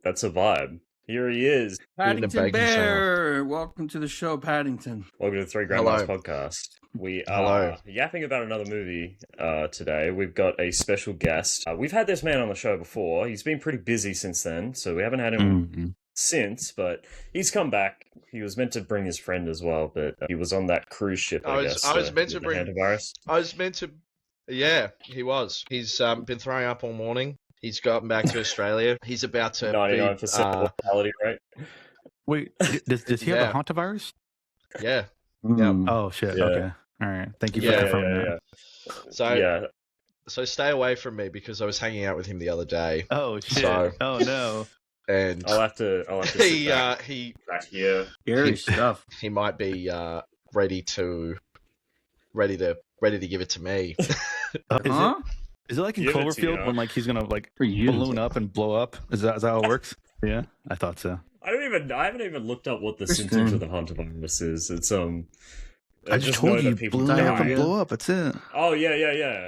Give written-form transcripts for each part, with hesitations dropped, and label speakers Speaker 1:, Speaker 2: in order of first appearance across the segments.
Speaker 1: That's a vibe. Here he is.
Speaker 2: Paddington Bear. Welcome to the show, Paddington.
Speaker 1: Welcome to the Three Grandmas podcast. We are yapping about another movie today. We've got a special guest. We've had this man on the show before. He's been pretty busy since then, so we haven't had him since, but he's come back. He was meant to bring his friend as well, but he was on that cruise ship, I was meant to bring hantavirus.
Speaker 3: Yeah, he was. He's been throwing up all morning. He's gotten back to Australia. He's about to
Speaker 1: 99% mortality rate.
Speaker 4: Wait, does he have a hantavirus?
Speaker 3: Yeah.
Speaker 4: Oh, shit. Yeah. Okay. All right. Thank you for confirming that.
Speaker 3: So stay away from me because I was hanging out with him the other day.
Speaker 4: Oh, shit. Oh, no.
Speaker 3: And
Speaker 1: I'll have to sit back here.
Speaker 2: Scary stuff.
Speaker 3: He might be ready to give it to me.
Speaker 4: Is it like in Cloverfield when like he's gonna like balloon up and blow up? Is that how it works? Yeah, I thought so.
Speaker 1: I haven't even looked up what the symptoms of the hantavirus is. It's
Speaker 4: I just told you, balloon up and blow up. That's it.
Speaker 1: Oh yeah.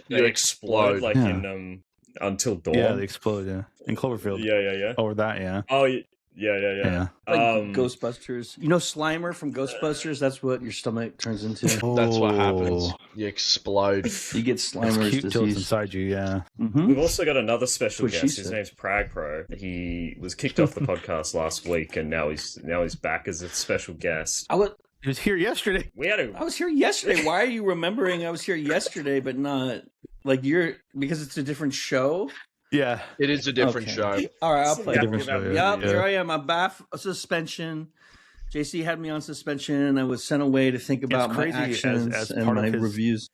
Speaker 1: They explode like in Until Dawn.
Speaker 4: Yeah, they explode. Yeah, in Cloverfield.
Speaker 1: Yeah.
Speaker 4: Or that. Yeah.
Speaker 1: Oh yeah.
Speaker 2: Like Ghostbusters. You know Slimer from Ghostbusters? That's what your stomach turns into.
Speaker 3: That's what happens. You explode.
Speaker 2: You get Slimer's disease
Speaker 4: inside you. Yeah.
Speaker 2: Mm-hmm.
Speaker 1: We've also got another special guest. His name's Prag Pro. He was kicked off the podcast last week, and now he's back as a special guest.
Speaker 4: He was here yesterday.
Speaker 2: I was here yesterday. Why are you remembering I was here yesterday, but not like because it's a different show?
Speaker 4: Yeah,
Speaker 3: it is a different show.
Speaker 2: All right, I'll play.
Speaker 3: Here
Speaker 2: I am. I'm back suspension. JC had me on suspension, and I was sent away to think about my actions
Speaker 4: as
Speaker 2: and
Speaker 4: part
Speaker 2: my
Speaker 4: of his
Speaker 2: reviews.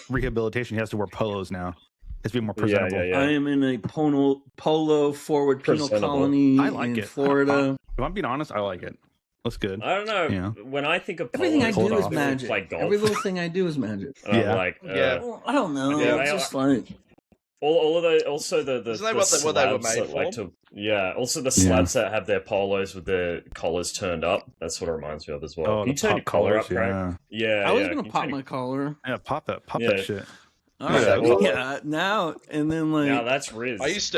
Speaker 4: Rehabilitation. He has to wear polos now. It's be more presentable.
Speaker 2: I am in a polo forward penal colony in Florida.
Speaker 4: If I'm being honest, I like it. Looks good.
Speaker 1: I don't know. Yeah. When I think of
Speaker 2: everything I do is magic. Like golf. Every little thing I do is magic.
Speaker 1: I
Speaker 2: don't know. It's just like.
Speaker 1: All of those, also the
Speaker 3: Isn't that what they were made for?
Speaker 1: Also the slabs that have their polos with their collars turned up. That's what it reminds me of as well.
Speaker 4: Oh,
Speaker 1: Can you turn your collar up, right? Yeah.
Speaker 2: I was gonna pop my collar.
Speaker 4: Yeah, pop that shit.
Speaker 2: All right. Now and then like.
Speaker 1: Now that's Riz.
Speaker 3: I used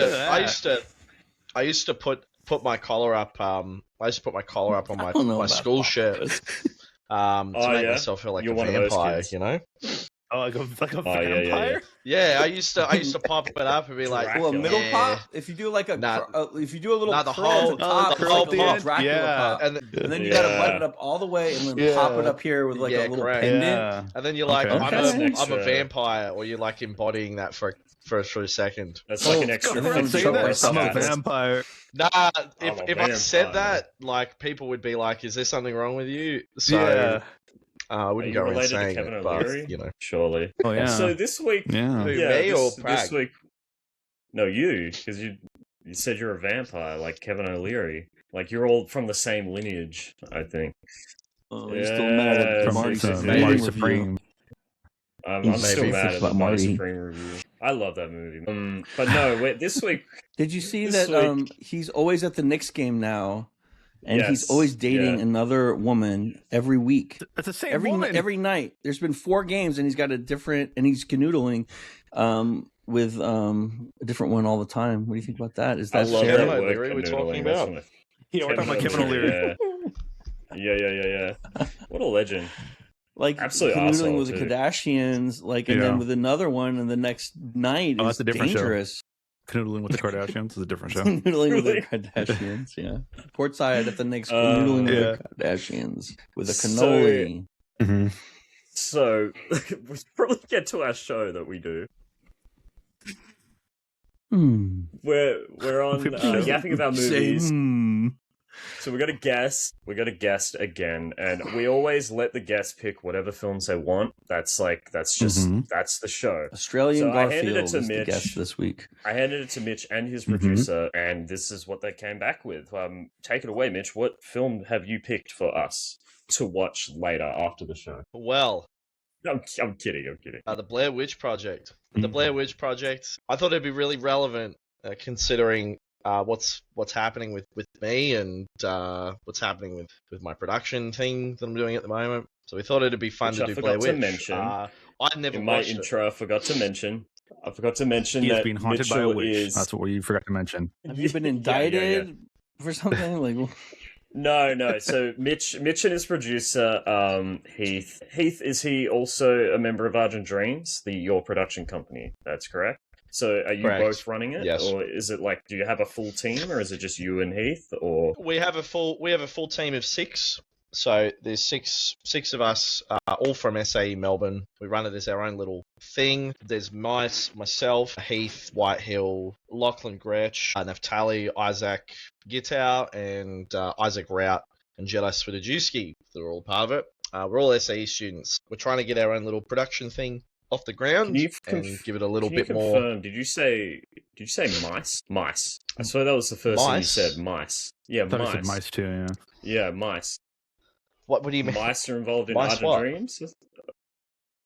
Speaker 3: to put my collar up. I used to put my collar up on my school shirt. To make myself feel like a vampire. You know.
Speaker 4: Oh, like a vampire?
Speaker 3: Yeah, I used to pop it up and be like,
Speaker 2: well, middle pop. If you do like if you do a little
Speaker 3: the whole
Speaker 2: pop,
Speaker 3: pop,
Speaker 2: Dracula pop, and then you gotta button it up all the way and then pop it up here with like a little pendant.
Speaker 3: Yeah. And then you're like, I'm a vampire, or you're like embodying that for a second.
Speaker 1: That's like an extra.
Speaker 4: I'm a vampire.
Speaker 3: Nah, if I said that, like people would be like, "Is there something wrong with you?" So. I wouldn't go around saying it, but, you know.
Speaker 1: Surely.
Speaker 4: Oh, yeah.
Speaker 1: So this week...
Speaker 3: me or Prag?
Speaker 1: This week... No, you, because you said you're a vampire, like Kevin O'Leary. Like, you're all from the same lineage, I think.
Speaker 2: Oh, you're still mad at
Speaker 4: Marty Supreme.
Speaker 1: I'm still mad at the Marty Supreme review. I love that movie. But no, this week...
Speaker 2: Did you see that he's always at the Knicks game now? And he's always dating another woman every week.
Speaker 4: It's the same woman.
Speaker 2: Every night. There's been 4 games, and he's got a different, and he's canoodling with a different one all the time. What do you think about that? Is that
Speaker 3: Kevin O'Leary we're talking about?
Speaker 4: We're talking about Kevin O'Leary.
Speaker 1: Yeah. What a legend.
Speaker 2: Like
Speaker 1: absolutely
Speaker 2: canoodling with the Kardashians, and then with another one, and the next night is
Speaker 4: that's a different
Speaker 2: dangerous.
Speaker 4: Show. Canoodling with the Kardashians is a different show.
Speaker 2: Canoodling with the Kardashians, yeah. Courtside at the Knicks, canoodling with the Kardashians with a cannoli.
Speaker 1: So we should probably get to our show that we do. We're on yapping about movies. So we got a guest again, and we always let the guest pick whatever films they want. That's the show.
Speaker 2: Australian Garfield is the guest this week.
Speaker 1: I handed it to Mitch and his producer, and this is what they came back with. Take it away, Mitch. What film have you picked for us to watch later after the show?
Speaker 3: Well,
Speaker 1: I'm kidding.
Speaker 3: The Blair Witch Project. The Blair Witch Project. I thought it'd be really relevant considering what's happening with me and what's happening with my production thing that I'm doing at the moment. So we thought it'd be fun to do Blair Witch.
Speaker 1: I
Speaker 3: never
Speaker 1: in my intro, I forgot to mention I forgot to mention
Speaker 4: He is
Speaker 1: that
Speaker 4: being haunted
Speaker 1: Mitchell
Speaker 4: by a witch.
Speaker 1: is.
Speaker 4: That's what you forgot to mention.
Speaker 2: Have you been indicted for something? Like,
Speaker 1: No. So Mitch and his producer, Heath. Heath, is he also a member of Argent Dreams, your production company? That's correct. So are you
Speaker 3: Correct.
Speaker 1: both running it?
Speaker 3: Yes.
Speaker 1: Or is it like, do you have a full team, or is it just you and Heath? Or
Speaker 3: We have a full team of 6. So there's six of us, all from SAE Melbourne. We run it as our own little thing. There's myself, Heath, Whitehill, Lachlan Gretsch, Naftali, Isaac Gittow, and Isaac Rout and Jedi Swidajewski. They're all part of it. We're all SAE students. We're trying to get our own little production thing off the ground and give it a little bit more.
Speaker 1: Did you say mice? Mice. I swear that was the first thing you said. Mice. Yeah,
Speaker 4: I thought
Speaker 1: mice.
Speaker 4: I said mice too. Yeah.
Speaker 1: Yeah, mice.
Speaker 3: What do you mean?
Speaker 1: Mice are involved in
Speaker 3: Mice
Speaker 1: Argent
Speaker 3: what?
Speaker 1: Dreams?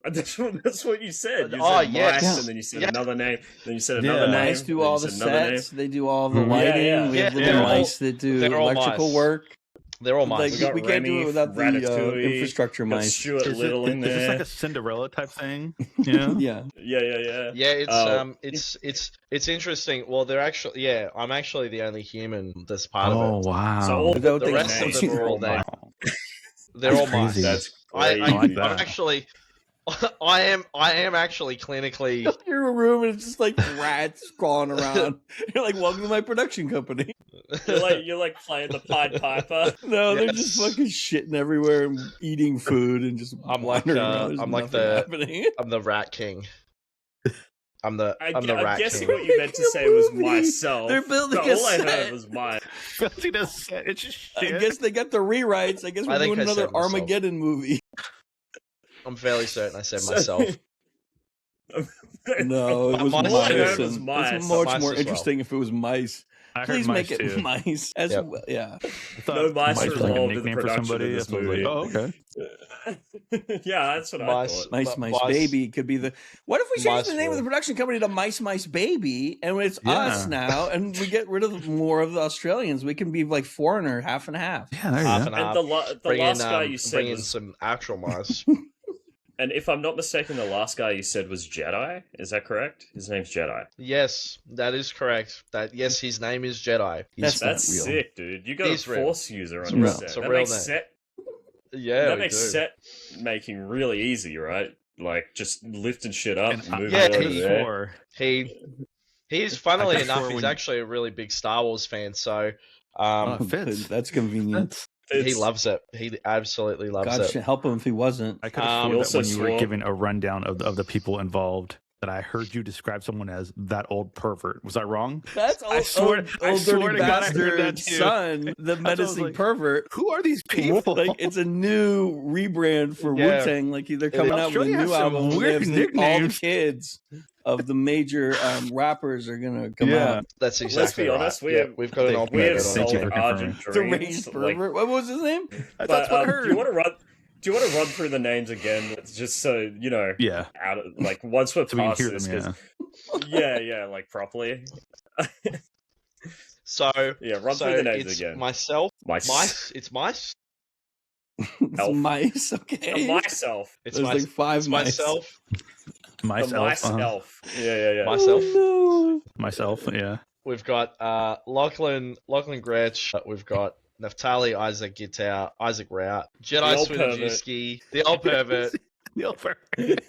Speaker 1: That's what you said. You
Speaker 3: Oh,
Speaker 1: said
Speaker 3: yes.
Speaker 1: mice, and then you said another name. Then you said
Speaker 4: Yeah.
Speaker 1: another name.
Speaker 2: mice do
Speaker 1: then
Speaker 2: all
Speaker 1: you
Speaker 2: the
Speaker 1: said another
Speaker 2: sets. They do all the
Speaker 4: Mhm.
Speaker 2: lighting.
Speaker 1: Yeah.
Speaker 2: We have
Speaker 3: Yeah,
Speaker 2: little
Speaker 3: they're all-
Speaker 2: mice that do
Speaker 3: they're all
Speaker 2: electrical
Speaker 3: mice.
Speaker 2: work.
Speaker 3: They're all
Speaker 2: Like,
Speaker 3: mice.
Speaker 1: We got
Speaker 2: we can't do
Speaker 1: Remy,
Speaker 2: it without the
Speaker 1: Ratatouille,
Speaker 2: infrastructure
Speaker 1: got
Speaker 2: mice.
Speaker 1: Stuart
Speaker 4: Is
Speaker 1: Little in
Speaker 4: is this
Speaker 1: there.
Speaker 4: like a Cinderella type thing? Yeah.
Speaker 2: Yeah.
Speaker 1: Yeah.
Speaker 3: Yeah, it's interesting. Well, I'm actually the only human that's part
Speaker 4: Oh
Speaker 3: of it.
Speaker 4: wow.
Speaker 1: So all
Speaker 2: Without
Speaker 3: The
Speaker 2: the
Speaker 3: rest of
Speaker 2: names.
Speaker 3: them are all
Speaker 1: Wow.
Speaker 3: named. They're all mice.
Speaker 4: crazy.
Speaker 1: That's
Speaker 3: I
Speaker 1: crazy.
Speaker 4: like that.
Speaker 3: I'm actually, I am actually clinically.
Speaker 2: You're in a room and it's just like rats crawling around. You're like, welcome to my production company.
Speaker 1: You're like playing the Pied Piper.
Speaker 2: No, they're
Speaker 3: Yes.
Speaker 2: just fucking shitting everywhere and eating food and just
Speaker 3: I'm like,
Speaker 2: wandering around. There's
Speaker 3: I'm like
Speaker 2: nothing
Speaker 3: the-
Speaker 2: happening.
Speaker 3: I'm the Rat King. I'm the
Speaker 1: I'm
Speaker 3: Rat
Speaker 1: guessing
Speaker 3: King.
Speaker 1: what you meant to say was myself.
Speaker 2: They're building
Speaker 1: but
Speaker 2: a
Speaker 1: all I
Speaker 2: set.
Speaker 1: heard was mine.
Speaker 4: It's just shit.
Speaker 2: I guess they got the rewrites. I guess we're
Speaker 3: I think
Speaker 2: doing
Speaker 3: I
Speaker 2: another
Speaker 3: said myself.
Speaker 2: Armageddon movie.
Speaker 3: I'm fairly certain I said myself.
Speaker 2: No, it was
Speaker 3: Mice.
Speaker 2: mice.
Speaker 3: All I
Speaker 1: heard was
Speaker 2: and
Speaker 1: mice.
Speaker 2: It's much
Speaker 3: Mice
Speaker 2: more
Speaker 3: as well.
Speaker 2: interesting if it was mice.
Speaker 4: I heard
Speaker 2: Please
Speaker 4: mice
Speaker 2: make it
Speaker 4: too.
Speaker 2: mice. As
Speaker 3: Yep.
Speaker 2: well. Yeah.
Speaker 4: I thought
Speaker 1: No mice
Speaker 4: mice
Speaker 1: are
Speaker 4: was like a
Speaker 1: involved in the
Speaker 4: nickname for
Speaker 1: production
Speaker 4: somebody.
Speaker 1: of this
Speaker 4: That's what I was like,
Speaker 1: movie.
Speaker 4: oh, okay.
Speaker 1: Yeah, that's what I
Speaker 3: Mice.
Speaker 1: thought.
Speaker 2: Mice
Speaker 3: Mice-
Speaker 2: Baby could be the. What if we change
Speaker 3: Mice
Speaker 2: the name of the
Speaker 3: World.
Speaker 2: production company to Mice Baby, and it's us
Speaker 4: Yeah.
Speaker 2: now, and we get rid of more of the Australians? We can be like foreigner, half and half.
Speaker 4: Yeah, there you
Speaker 3: Half
Speaker 4: go.
Speaker 3: and
Speaker 1: And
Speaker 3: half.
Speaker 1: the
Speaker 3: Bring
Speaker 1: last
Speaker 3: in,
Speaker 1: guy you said
Speaker 3: bring in
Speaker 1: was,
Speaker 3: some actual mice.
Speaker 1: and if I'm not mistaken, the last guy you said was Jedi. Is that correct? His name's Jedi.
Speaker 3: Yes, that is correct. Yes, his name is Jedi.
Speaker 2: That's not
Speaker 1: That's
Speaker 2: real.
Speaker 1: sick, dude. You got a
Speaker 3: He's real.
Speaker 1: Force user
Speaker 2: It's
Speaker 1: on your
Speaker 2: real.
Speaker 1: set.
Speaker 3: It's a
Speaker 1: That
Speaker 3: real
Speaker 1: makes
Speaker 3: name.
Speaker 1: set.
Speaker 3: Yeah,
Speaker 1: That
Speaker 3: we
Speaker 1: makes
Speaker 3: do.
Speaker 1: set making really easy, right? Like just lifting shit up,
Speaker 4: And
Speaker 1: moving
Speaker 3: yeah,
Speaker 1: it over
Speaker 3: he-
Speaker 1: there.
Speaker 4: swore.
Speaker 3: He's funnily
Speaker 4: I
Speaker 3: enough,
Speaker 4: swore
Speaker 3: he's
Speaker 4: we-
Speaker 3: actually a really big Star Wars fan, so
Speaker 4: Oh, it fits.
Speaker 2: That's convenient.
Speaker 3: he
Speaker 1: It's-
Speaker 3: loves it. He absolutely loves
Speaker 2: God
Speaker 3: it.
Speaker 2: should help him if he wasn't.
Speaker 4: I could
Speaker 3: Um,
Speaker 4: have
Speaker 1: he
Speaker 4: sworn that
Speaker 1: also
Speaker 4: when you were
Speaker 1: swore-
Speaker 4: giving a rundown of the people involved, that I heard you describe someone as that old pervert. Was I wrong?
Speaker 2: That's
Speaker 4: I swear- I
Speaker 2: old
Speaker 4: swear
Speaker 2: dirty
Speaker 4: to God I heard that
Speaker 2: bastard
Speaker 4: too.
Speaker 2: son, the
Speaker 4: what I was
Speaker 2: menacing
Speaker 4: like,
Speaker 2: pervert.
Speaker 4: Who are these people?
Speaker 2: Like it's a new rebrand for
Speaker 3: Yeah.
Speaker 2: Wu-Tang. Like they're coming out with a
Speaker 4: Australia has
Speaker 2: new
Speaker 4: some
Speaker 2: album. where
Speaker 4: weird
Speaker 2: they have all the
Speaker 4: nicknames.
Speaker 2: kids of the major rappers are gonna come
Speaker 4: Yeah.
Speaker 2: out.
Speaker 3: That's exactly
Speaker 1: be
Speaker 3: right.
Speaker 1: honest, we
Speaker 3: Yeah,
Speaker 1: have-
Speaker 3: we've got an
Speaker 1: We have
Speaker 3: alternate
Speaker 4: Thank you
Speaker 1: solid
Speaker 4: for
Speaker 1: Argent
Speaker 2: The
Speaker 1: Dreams.
Speaker 2: raged
Speaker 1: like,
Speaker 2: pervert. What was his name?
Speaker 4: That's
Speaker 1: but,
Speaker 4: what I
Speaker 1: do
Speaker 4: heard.
Speaker 1: you want to run? Do you want to run through the names again? Just so you know,
Speaker 4: Yeah.
Speaker 1: out of, like once we're
Speaker 4: So we can
Speaker 1: past
Speaker 4: hear
Speaker 1: this,
Speaker 4: them,
Speaker 1: 'cause- yeah, like properly.
Speaker 3: So
Speaker 1: Yeah, run
Speaker 3: so
Speaker 1: through the names
Speaker 3: it's
Speaker 1: again.
Speaker 3: myself,
Speaker 1: Mice.
Speaker 3: mice. It's mice.
Speaker 2: It's
Speaker 1: Elf.
Speaker 2: mice. Okay.
Speaker 1: Myself.
Speaker 3: It's
Speaker 2: There's
Speaker 3: mice.
Speaker 2: like five
Speaker 3: It's
Speaker 2: mice.
Speaker 3: myself.
Speaker 1: The mice
Speaker 4: Myself.
Speaker 1: elf. Yeah.
Speaker 3: Myself.
Speaker 2: Oh,
Speaker 4: Myself, yeah.
Speaker 3: We've got Lachlan Gretsch. We've got Naftali, Isaac Gittow, Isaac Rout, Jedi
Speaker 1: old pervert.
Speaker 3: Swidajewski, the old pervert,
Speaker 4: The old pervert.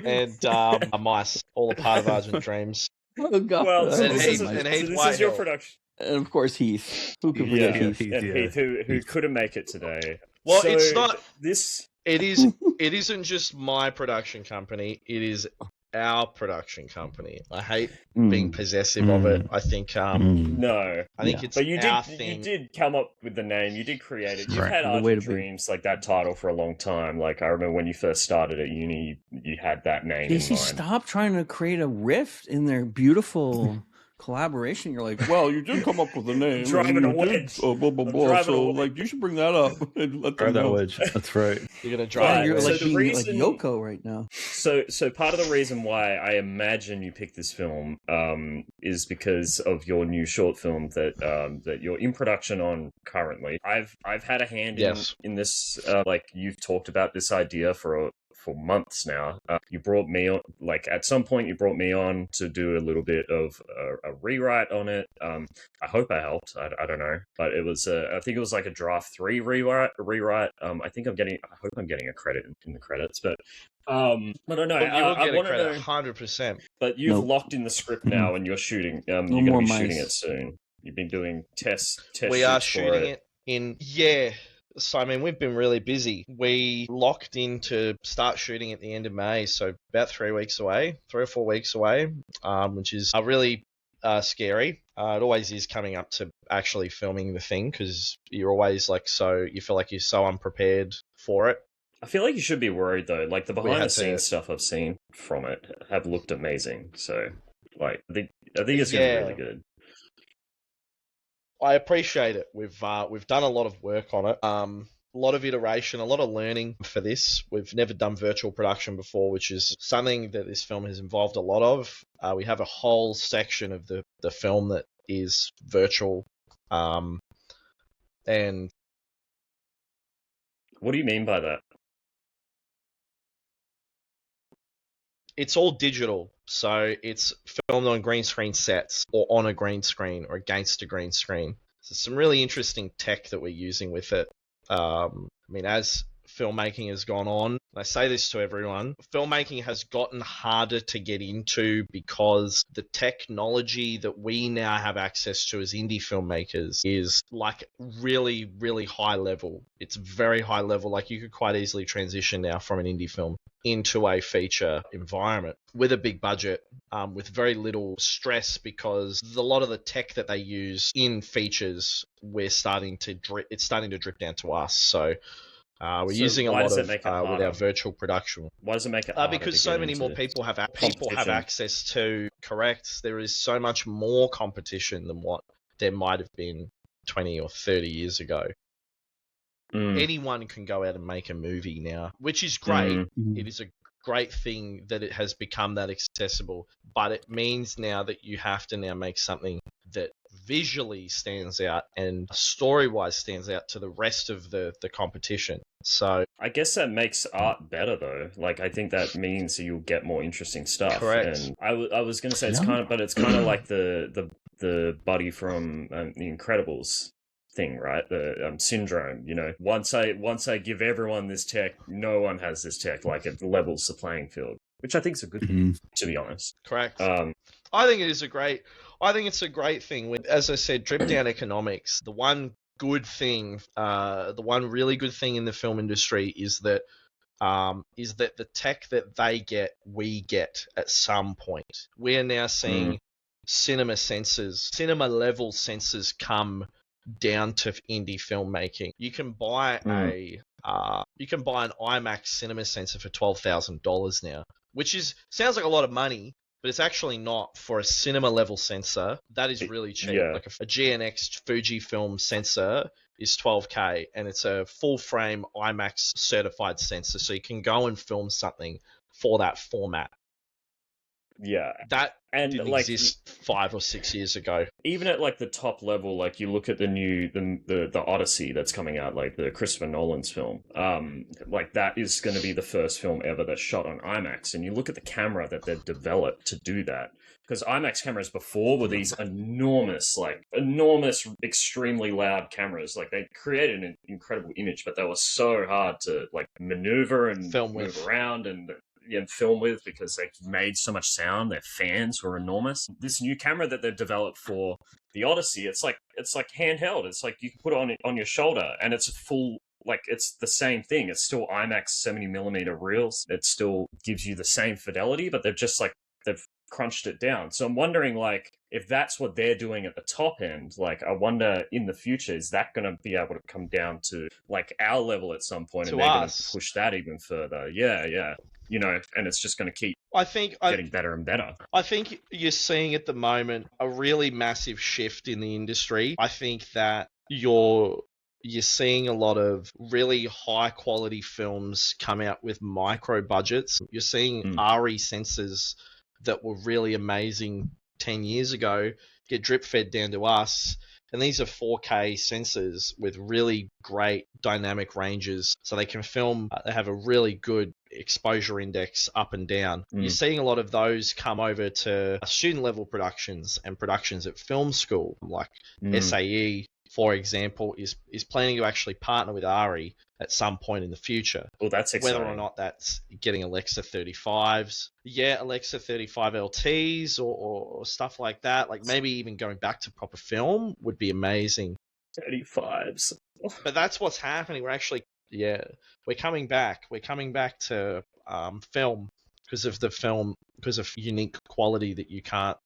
Speaker 3: and a mice, all a part of Argent Dreams.
Speaker 2: no. Oh god.
Speaker 1: Well, so
Speaker 3: And
Speaker 1: this,
Speaker 3: Heath-
Speaker 1: is,
Speaker 3: and
Speaker 1: so
Speaker 3: Heath
Speaker 1: this is your
Speaker 3: Whitehill.
Speaker 1: production.
Speaker 2: And of course Heath. Who could
Speaker 1: Yeah,
Speaker 2: forget Heath?
Speaker 4: Heath,
Speaker 1: and
Speaker 4: yeah.
Speaker 1: Heath, who couldn't make it today.
Speaker 3: Well,
Speaker 1: So
Speaker 3: it's not.
Speaker 1: this.
Speaker 3: It is. It isn't just my production company. It is our production company. I hate being possessive of it. I think.
Speaker 1: No,
Speaker 3: I think it's
Speaker 1: but you
Speaker 3: our
Speaker 1: did.
Speaker 3: thing.
Speaker 1: You did come up with the name. You did create it. You've
Speaker 4: Right.
Speaker 1: had
Speaker 2: The way
Speaker 1: Argent
Speaker 2: to be.
Speaker 1: Dreams like that title for a long time. Like I remember when you first started at uni, you had that name in
Speaker 2: Casey,
Speaker 1: mind.
Speaker 2: stop trying to create a rift in their beautiful collaboration. You're like, well, you did come up with a name.
Speaker 1: Driving
Speaker 2: and
Speaker 1: a
Speaker 2: you
Speaker 1: wedge.
Speaker 2: did, blah, blah,
Speaker 1: I'm
Speaker 2: blah.
Speaker 1: driving
Speaker 2: So,
Speaker 1: a
Speaker 2: like, you should bring that up. And let
Speaker 4: Drive
Speaker 2: them
Speaker 4: that
Speaker 2: know.
Speaker 4: wedge. That's right.
Speaker 3: You're gonna
Speaker 1: Right,
Speaker 3: drive.
Speaker 2: You're
Speaker 1: so
Speaker 2: like
Speaker 1: the
Speaker 2: being
Speaker 1: reason-
Speaker 2: like Yoko right now.
Speaker 1: So part of the reason why I imagine you picked this film is because of your new short film that you're in production on currently. I've had a hand
Speaker 3: Yes.
Speaker 1: in this. Like you've talked about this idea for for months now. You brought me on, like at some point you brought me on to do a little bit of a rewrite on it. I hope I helped. I don't know, but it was I think it was like a draft 3 rewrite. I hope I'm getting a credit in the credits, but I don't know.
Speaker 3: Well, you will get
Speaker 1: I
Speaker 3: a credit,
Speaker 1: know,
Speaker 3: 100%.
Speaker 1: but you've locked in the script now, and you're shooting. You're going to be shooting it soon. You've been doing test
Speaker 3: We are
Speaker 1: shoots
Speaker 3: shooting
Speaker 1: for it.
Speaker 3: So, I mean, we've been really busy. We locked in to start shooting at the end of May, so about 3 weeks away, 3 or 4 weeks away, which is really scary. It always is coming up to actually filming the thing, because you're always like, you feel like you're so unprepared for it.
Speaker 1: I feel like you should be worried though. Like the behind the scenes stuff I've seen from it have looked amazing. So, like, I think it's gonna be really good.
Speaker 3: I appreciate it. We've done a lot of work on it. A lot of iteration, a lot of learning for this. We've never done virtual production before, which is something that this film has involved a lot of. We have a whole section of the film that is virtual. And
Speaker 1: what do you mean by that?
Speaker 3: It's all digital, so it's filmed on green screen sets or on a green screen or against a green screen. So some really interesting tech that we're using with it. I mean, as filmmaking has gone on, and I say this to everyone, filmmaking has gotten harder to get into because the technology that we now have access to as indie filmmakers is like really, really high level. It's very high level. Like you could quite easily transition now from an indie film into a feature environment with a big budget, with very little stress, because a lot of the tech that they use in features, it's starting to drip down to us. So we're using a lot of with our virtual production.
Speaker 1: Why does it make it harder?
Speaker 3: Because so many more people have access to. Correct. There is so much more competition than what there might have been 20 or 30 years ago. Anyone can go out and make a movie now, which is great. It is a great thing that it has become that accessible, but it means now that you have to now make something that visually stands out and story-wise stands out to the rest of the competition. So
Speaker 1: I guess that makes art better though. Like I think that means you'll get more interesting stuff.
Speaker 3: Correct.
Speaker 1: And I was going to say it's kind of like the buddy from The Incredibles thing, right? The syndrome, you know. Once I give everyone this tech, no one has this tech. Like it levels the playing field, which I think is a good thing, to be honest.
Speaker 3: Correct. I think it's a great thing. As I said, drip down economics. The one really good thing in the film industry is that the tech that they get, we get at some point. We are now seeing cinema level sensors come down to indie filmmaking. You can buy an IMAX cinema sensor for $12,000 now, which sounds like a lot of money, but it's actually not for a cinema level sensor. That is really cheap. Yeah. Like a GNX Fujifilm sensor is $12K, and it's a full frame IMAX certified sensor, so you can go and film something for that format.
Speaker 1: Yeah,
Speaker 3: that didn't exist 5 or 6 years ago.
Speaker 1: Even at like the top level, like you look at the Odyssey that's coming out, like the Christopher Nolan's film. Like that is going to be the first film ever that's shot on IMAX, and you look at the camera that they've developed to do that. Because IMAX cameras before were these enormous, extremely loud cameras. Like they created an incredible image, but they were so hard to like maneuver and move around and film with because they made so much sound. Their fans were enormous. This new camera that they've developed for the Odyssey, it's like handheld. It's like you can put it on your shoulder, and it's it's the same thing. It's still IMAX 70mm reels. It still gives you the same fidelity, but they've crunched it down. So I'm wondering, like, if that's what they're doing at the top end, like, I wonder in the future, is that going to be able to come down to like our level at some point, and they're going to push that even further? Yeah. You know, and it's just going to keep getting better and better.
Speaker 3: I think you're seeing at the moment a really massive shift in the industry. I think that you're seeing a lot of really high quality films come out with micro budgets. You're seeing RE sensors that were really amazing 10 years ago get drip fed down to us, And these are 4K sensors with really great dynamic ranges. So they can film, they have a really good exposure index up and down. You're seeing a lot of those come over to student level productions and productions at film school, like SAE, for example, is planning to actually partner with ARI at some point in the future.
Speaker 1: Well, that's exciting.
Speaker 3: Whether or not that's getting Alexa 35s, Alexa 35 LTs or stuff like that, like maybe even going back to proper film would be amazing.
Speaker 1: 35s.
Speaker 3: But that's what's happening. We're actually, we're coming back. We're coming back to film because of unique quality that you can't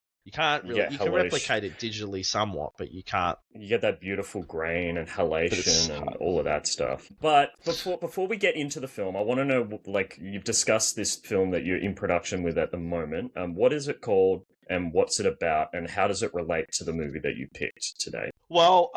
Speaker 3: really. You can replicate it digitally somewhat, but you can't.
Speaker 1: You get that beautiful grain and halation and all of that stuff. But before we get into the film, I want to know, like, you've discussed this film that you're in production with at the moment. What is it called, and what's it about, and how does it relate to the movie that you picked today?
Speaker 3: Well,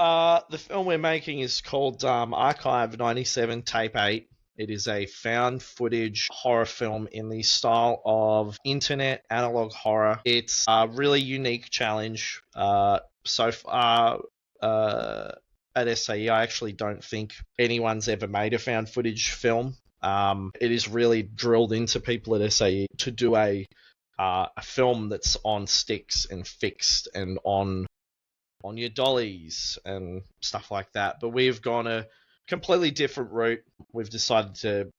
Speaker 3: the film we're making is called Archive 97 Tape 8. It is a found footage horror film in the style of internet analog horror. It's a really unique challenge. So far at SAE, I actually don't think anyone's ever made a found footage film. It is really drilled into people at SAE to do a film that's on sticks and fixed and on your dollies and stuff like that. But we've gone a completely different route. We've decided to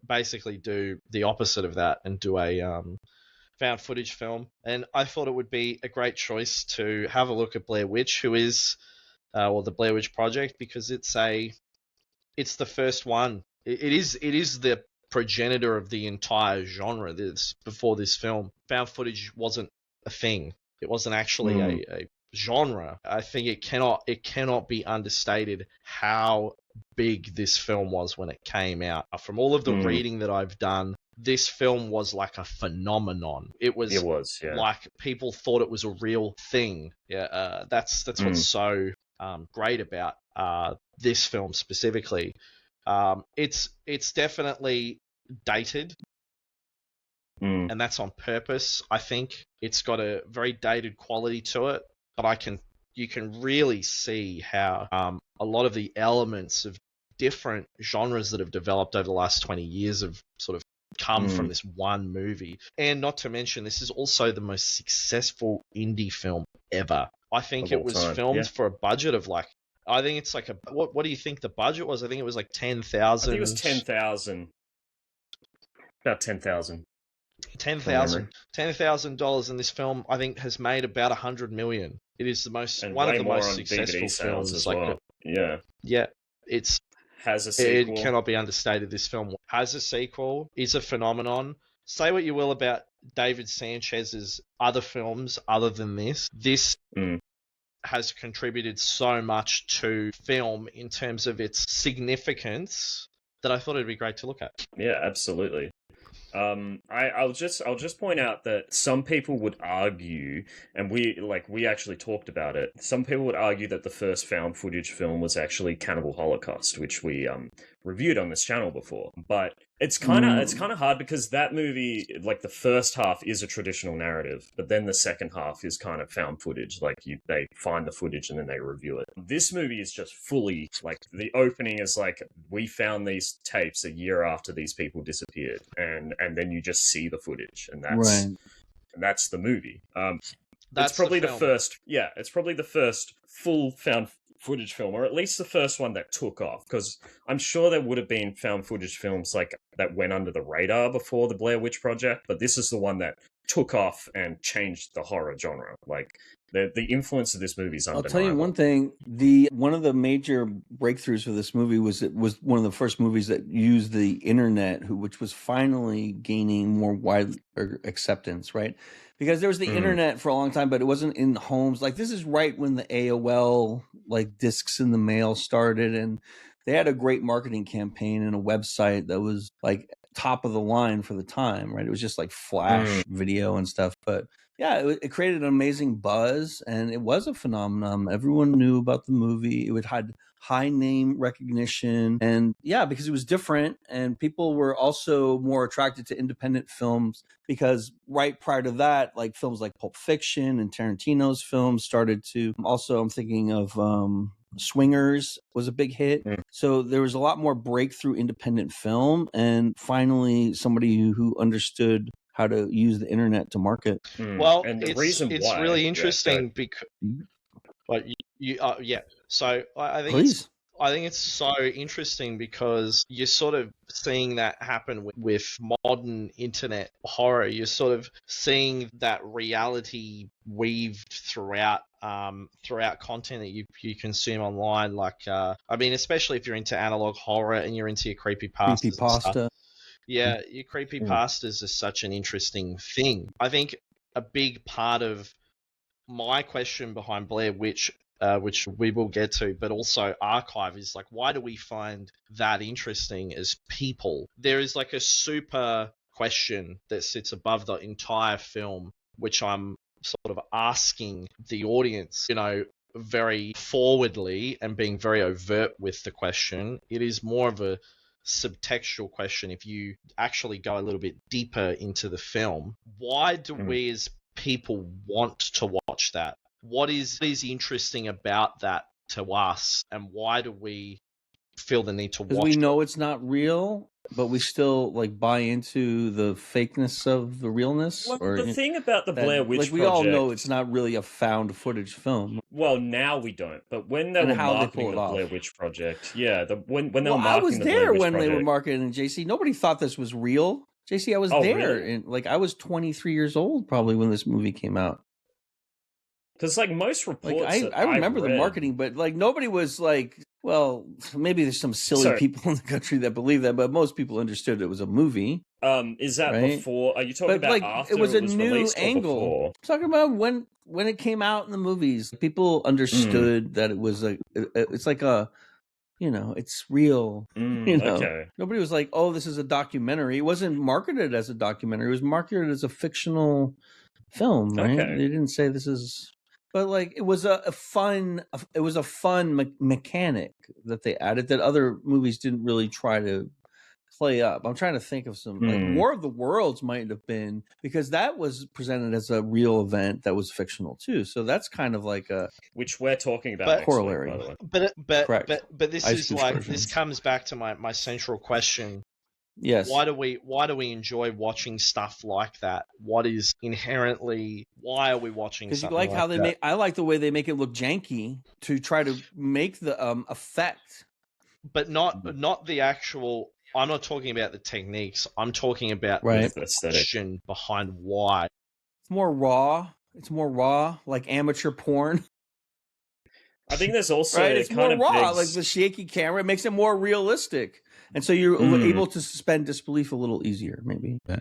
Speaker 3: basically do the opposite of that and do a found footage film. And I thought it would be a great choice to have a look at Blair Witch, who is, the Blair Witch Project, because it's the first one. It is the progenitor of the entire genre. Before this film, found footage wasn't a thing. It wasn't actually a genre. I think it cannot be understated how big this film was when it came out. From all of the reading that I've done, this film was like a phenomenon. It was like people thought it was a real thing. That's what's so great about this film specifically. It's definitely dated. And that's on purpose. I think it's got a very dated quality to it, but you can really see how a lot of the elements of different genres that have developed over the last 20 years have sort of come from this one movie. And not to mention, this is also the most successful indie film ever. I think it was filmed for a budget of like, I think it's like what do you think the budget was? I think it was like 10,000.
Speaker 1: I think it was 10,000. About 10,000.
Speaker 3: $10,000 in this film, I think, has made about 100 million. It is one of the most successful films
Speaker 1: as well.
Speaker 3: It's
Speaker 1: has a sequel.
Speaker 3: It cannot be understated. This film has a sequel, is a phenomenon. Say what you will about David Sanchez's other films other than this. This has contributed so much to film in terms of its significance that I thought it'd be great to look at.
Speaker 1: Yeah, absolutely. I'll just point out that some people would argue, and we actually talked about it. Some people would argue that the first found footage film was actually Cannibal Holocaust, which we reviewed on this channel before. But it's kind of hard because that movie, like the first half is a traditional narrative, but then the second half is kind of found footage. Like they find the footage and then they review it. This movie is just fully like the opening is like we found these tapes a year after these people disappeared, and then you just see the footage, and that's the movie. It's probably the first. Yeah, it's probably the first full found footage film, or at least the first one that took off, because I'm sure there would have been found footage films like that went under the radar before the Blair Witch Project, but this is the one that took off and changed the horror genre. Like the influence of this movie is undeniable.
Speaker 2: I'll tell you one thing: one of the major breakthroughs for this movie was it was one of the first movies that used the internet, which was finally gaining more wide acceptance, right? Because there was the internet for a long time, but it wasn't in homes. Like this is right when the AOL like discs in the mail started, and they had a great marketing campaign and a website that was like top of the line for the time, right? It was just like flash video and stuff, but yeah, it created an amazing buzz, and it was a phenomenon. Everyone knew about the movie. It had high name recognition, and yeah, because it was different, and people were also more attracted to independent films because right prior to that, like films like Pulp Fiction and Tarantino's films started to. Also, I'm thinking of Swingers was a big hit. So there was a lot more breakthrough independent film, and finally somebody who understood how to use the internet to market.
Speaker 3: Well,
Speaker 1: and the
Speaker 3: it's
Speaker 1: why,
Speaker 3: really interesting because, but So I think it's so interesting because you're sort of seeing that happen with modern internet horror. You're sort of seeing that reality weaved throughout content that you consume online. Like, I mean, especially if you're into analog horror and you're into your creepypastas and stuff. Yeah, your creepypastas are such an interesting thing. I think a big part of my question behind Blair Witch, which we will get to, but also Archive, is like, why do we find that interesting as people? There is like a super question that sits above the entire film, which I'm sort of asking the audience, very forwardly and being very overt with the question. It is more of a subtextual question if you actually go a little bit deeper into the film. Why do we as people want to watch that? What is interesting about that to us, and why do we feel the need to watch it?
Speaker 2: Because we know it's not real, but we still like buy into the fakeness of the realness.
Speaker 1: Well,
Speaker 2: or
Speaker 1: the thing about the Blair Witch Project,
Speaker 2: we all know it's not really a found footage film.
Speaker 1: Well, now we don't. But when they were marketing the Blair Witch Project, when they were marketing
Speaker 2: I was
Speaker 1: the
Speaker 2: there
Speaker 1: Blair Witch
Speaker 2: when
Speaker 1: Project,
Speaker 2: they were marketing JC. Nobody thought this was real. JC, I was there,
Speaker 1: really?
Speaker 2: and like I was 23 years old probably when this movie came out.
Speaker 1: Because like most reports,
Speaker 2: I remember the marketing, but like nobody was like, well, maybe there's some silly people in the country that believe that, but most people understood it was a movie.
Speaker 1: Is that before? Are you talking about
Speaker 2: like,
Speaker 1: after
Speaker 2: it was a new
Speaker 1: released
Speaker 2: angle?
Speaker 1: Or before?
Speaker 2: I'm talking about when it came out in the movies, people understood that it was it's like a, it's real.
Speaker 1: Okay.
Speaker 2: Nobody was like, oh, this is a documentary. It wasn't marketed as a documentary. It was marketed as a fictional film, right?
Speaker 1: Okay.
Speaker 2: They didn't say this is. But like it was a fun mechanic that they added that other movies didn't really try to play up. I'm trying to think of some like War of the Worlds might have been, because that was presented as a real event that was fictional too. So that's kind of like a,
Speaker 1: which we're talking about
Speaker 2: corollary.
Speaker 1: Next week, by the way.
Speaker 3: But this is like this comes back to my central question.
Speaker 2: Yes.
Speaker 3: Why do we enjoy watching stuff like that? What is inherently, why are we watching?
Speaker 2: Because you like how they make. I like the way they make it look janky to try to make the effect,
Speaker 3: but not the actual. I'm not talking about the techniques. I'm talking about
Speaker 2: the
Speaker 3: question behind why.
Speaker 2: It's more raw. It's more raw, like amateur porn.
Speaker 1: I think there's also
Speaker 2: it's more raw, like the shaky camera. It makes it more realistic. And so you're able to suspend disbelief a little easier, maybe. Yeah.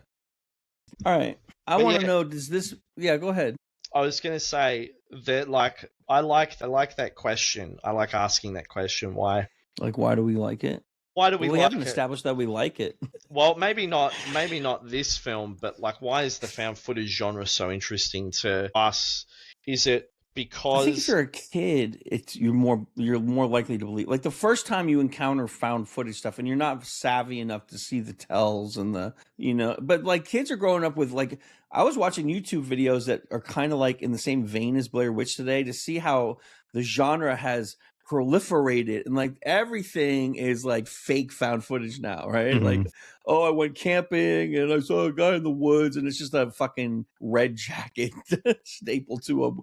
Speaker 2: All right. I want to know, does this... Yeah, go ahead.
Speaker 3: I was going to say that, like, I like that question. I like asking that question. Why?
Speaker 2: Like, why do we like it?
Speaker 3: Why do we like it?
Speaker 2: We haven't established that we like it.
Speaker 3: Well, maybe not this film, but, like, why is the found footage genre so interesting to us? Is it because...
Speaker 2: I think if you're a kid, you're more likely to believe. Like the first time you encounter found footage stuff, and you're not savvy enough to see the tells and the but like kids are growing up with, like, I was watching YouTube videos that are kind of like in the same vein as Blair Witch today to see how the genre has proliferated, and like everything is like fake found footage now, right? Like, oh, I went camping and I saw a guy in the woods, and it's just a fucking red jacket stapled to him,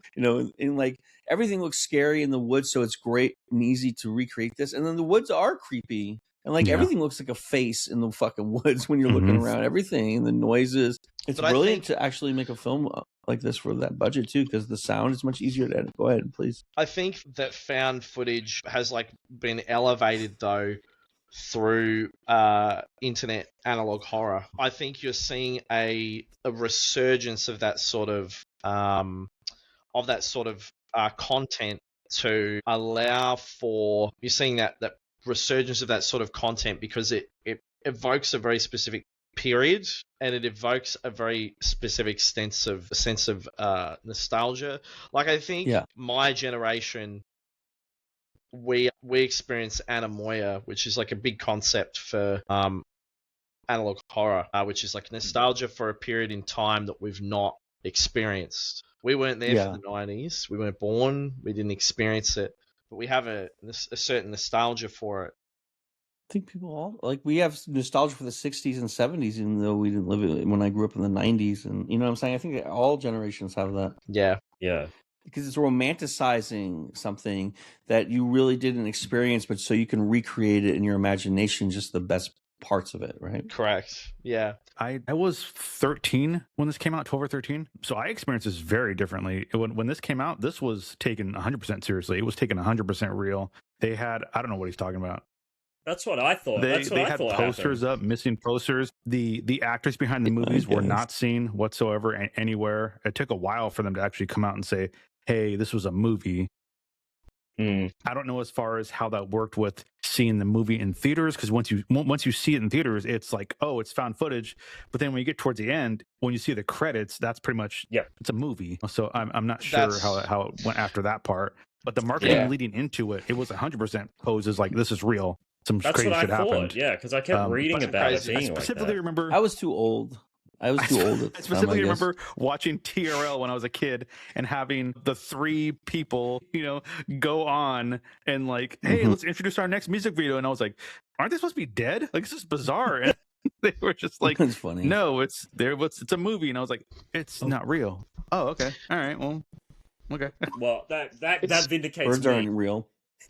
Speaker 2: and like everything looks scary in the woods, so it's great and easy to recreate this. And then the woods are creepy, and like everything looks like a face in the fucking woods when you're looking around. Everything, the noises. It's brilliant to actually make a film like this for that budget too, because the sound is much easier to edit. Go ahead, please.
Speaker 3: I think that found footage has like been elevated though through internet analog horror. I think you're seeing a resurgence of that sort of content to allow for, you're seeing that resurgence of that sort of content because it evokes a very specific period, and it evokes a very specific sense of nostalgia. Like, I think my generation, we experience anemoia, which is like a big concept for analog horror, which is like nostalgia for a period in time that we've not experienced. We weren't there for the 90s. We weren't born. We didn't experience it, but we have a certain nostalgia for it.
Speaker 2: I think people all we have nostalgia for the 60s and 70s, even though we didn't live it when I grew up in the 90s. And you know what I'm saying? I think all generations have that.
Speaker 3: Yeah.
Speaker 2: Because it's romanticizing something that you really didn't experience, but so you can recreate it in your imagination, just the best parts of it, right?
Speaker 3: Correct. Yeah.
Speaker 4: I was 13 when this came out, 12 or 13. So I experienced this very differently. When this came out, this was taken 100% seriously. It was taken 100% real. They had, I don't know what he's talking about.
Speaker 1: That's what I thought.
Speaker 4: They had posters up, missing posters. The actors behind the movies were not seen whatsoever anywhere. It took a while for them to actually come out and say, hey, this was a movie. I don't know as far as how that worked with seeing the movie in theaters, because once you see it in theaters, it's like, oh, it's found footage. But then when you get towards the end, when you see the credits, that's pretty much it's a movie. So I'm not sure how it went after that part. But the marketing leading into it, it was 100% posed as like, this is real. That's crazy shit happened.
Speaker 1: Yeah, because I kept reading about it being
Speaker 4: I specifically remember.
Speaker 2: I was too old. I
Speaker 4: specifically remember watching TRL when I was a kid and having the three people, go on and like, hey, let's introduce our next music video. And I was like, aren't they supposed to be dead? Like, this is bizarre. And they were just like,
Speaker 2: it's funny.
Speaker 4: No, it's a movie. And I was like, it's not real. Oh, okay. All right. Well, okay.
Speaker 1: Well, that vindicates
Speaker 2: birds aren't real.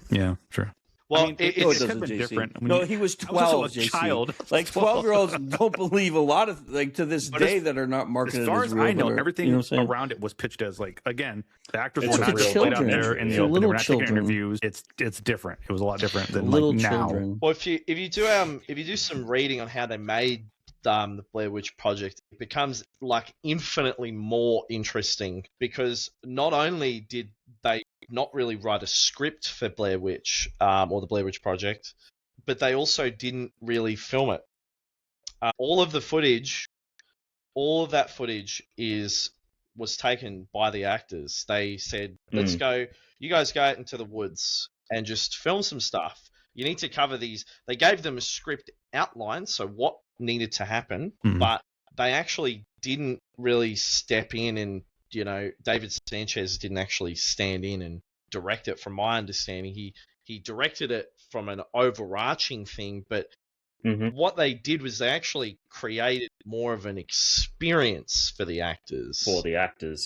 Speaker 4: Yeah, sure.
Speaker 3: Well,
Speaker 4: I mean, it's kind of different.
Speaker 2: No, he was 12.
Speaker 4: Was a child.
Speaker 2: Like 12-year-olds don't believe a lot of to this day that are not marketed as real.
Speaker 4: As far as I know, everything around it was pitched as like, again, the actors were not real played out there in the open. They were not taking interviews. It's different. It was a lot different than
Speaker 2: little
Speaker 4: like
Speaker 2: children.
Speaker 4: now.
Speaker 3: Well, if you do some reading on how they made the Blair Witch Project, it becomes like infinitely more interesting, because not only did they not really write a script for Blair Witch or the Blair Witch Project, but they also didn't really film it. All of that footage was taken by the actors. They said, let's go, you guys go out into the woods and just film some stuff. You need to cover these. They gave them a script outline, so what needed to happen, but they actually didn't really step in and, David Sánchez didn't actually stand in and direct it, from my understanding. He directed it from an overarching thing, but what they did was they actually created more of an experience for the actors.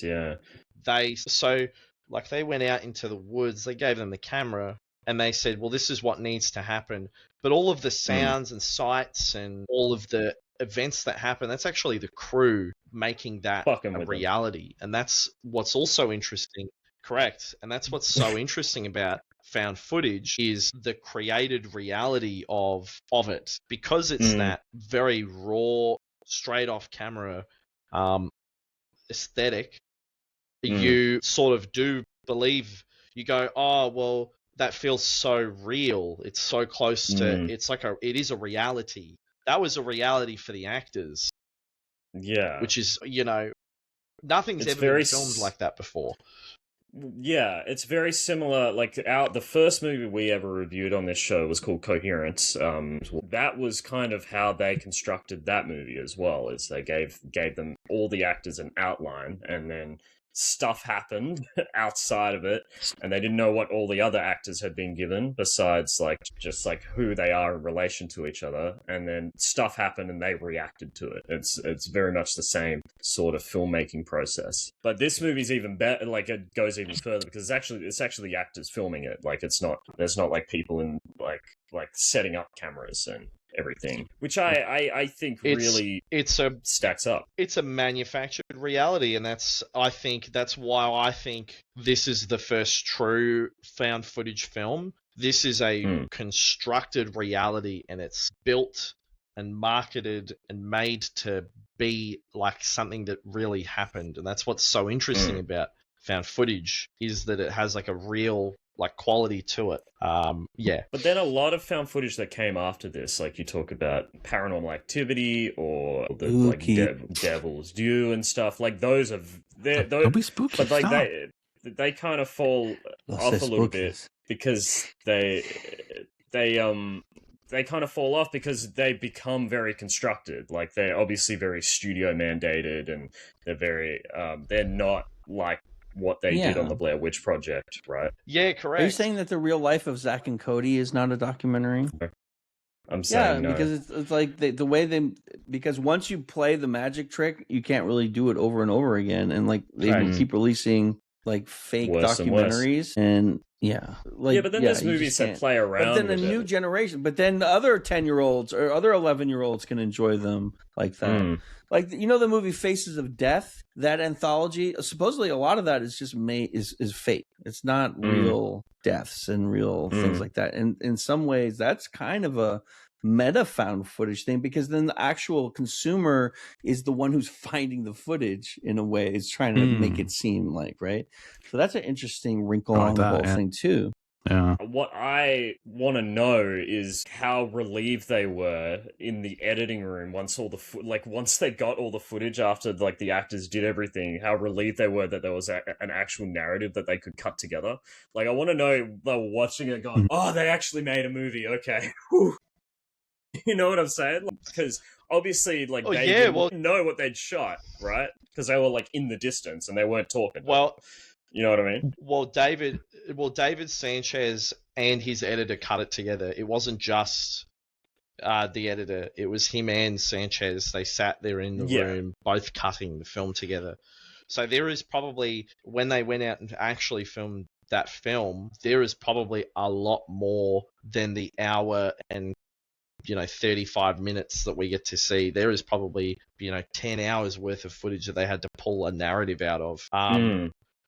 Speaker 1: Yeah.
Speaker 3: They went out into the woods, they gave them the camera, and they said, well, this is what needs to happen. But all of the sounds and sights and all of the events that happen, that's actually the crew making that a reality. And that's what's also interesting. Correct. And that's what's so interesting about found footage, is the created reality of it, because it's that very raw, straight off camera aesthetic. You sort of do believe, you go, oh, well, that feels so real. It's so close to, it is a reality. That was a reality for the actors.
Speaker 1: Yeah.
Speaker 3: Which is, nothing's ever been filmed like that before.
Speaker 1: Yeah, it's very similar. Like the first movie we ever reviewed on this show was called Coherence. That was kind of how they constructed that movie as well. Is they gave them, all the actors, an outline, and then stuff happened outside of it, and they didn't know what all the other actors had been given, besides just who they are in relation to each other, and then stuff happened and they reacted to it. It's very much the same sort of filmmaking process. But this movie's even better, like it goes even further, because it's actually the actors filming it. Like there's not like people in like setting up cameras and everything, which I think really stacks up.
Speaker 3: It's a manufactured reality, and that's why I think this is the first true found footage film. This is a constructed reality, and it's built and marketed and made to be like something that really happened. And that's what's so interesting about found footage, is that it has like a real like quality to it. Yeah.
Speaker 1: But then a lot of found footage that came after this, like you talk about Paranormal Activity or the Devil's Due and stuff, like those are
Speaker 4: Don't be spooky.
Speaker 1: but like
Speaker 4: Stop.
Speaker 1: they kind of fall off a little bit because they kind of fall off because they become very constructed. Like they're obviously very studio mandated, and they're not like what they did on the Blair Witch Project, right?
Speaker 3: Yeah, correct.
Speaker 2: Are you saying that the real life of Zack and Cody is not a documentary?
Speaker 1: I'm saying no.
Speaker 2: Because it's like the way because once you play the magic trick, you can't really do it over and over again, and like they keep releasing like fake documentaries and
Speaker 1: but then there's movies that play around.
Speaker 2: But then a new generation, but then the other 10-year-olds or other 11-year-olds can enjoy them like that. Like the movie Faces of Death, that anthology. Supposedly, a lot of that is just is fake. It's not real deaths and real things like that. And in some ways, that's kind of a meta found footage thing, because then the actual consumer is the one who's finding the footage in a way, is trying to make it seem like, right? So that's an interesting wrinkle on the whole thing too.
Speaker 4: Yeah.
Speaker 1: What I want to know is how relieved they were in the editing room once once they got all the footage after like the actors did everything, how relieved they were that there was an actual narrative that they could cut together. Like I want to know, they were watching it going, oh, they actually made a movie. Okay. You know what I'm saying? Because obviously, like, they didn't know what they'd shot, right? Because they were like in the distance and they weren't talking.
Speaker 3: Well,
Speaker 1: you know what I mean?
Speaker 3: Well, David Sánchez and his editor cut it together. It wasn't just the editor; it was him and Sánchez. They sat there in the room, both cutting the film together. So there is probably, when they went out and actually filmed that film, there is probably a lot more than the hour and 35 minutes that we get to see. There is probably 10 hours worth of footage that they had to pull a narrative out of.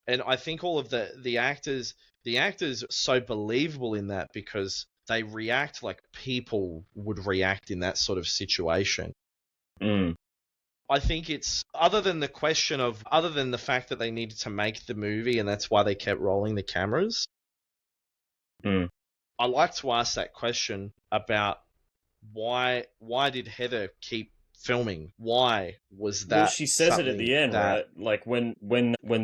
Speaker 3: And I think all of the actors are so believable in that because they react like people would react in that sort of situation. I think it's, other than the fact that they needed to make the movie and that's why they kept rolling the cameras. I like to ask that question about why did Heather keep filming? Why was that?
Speaker 1: Well, she says it at the end, right? Like when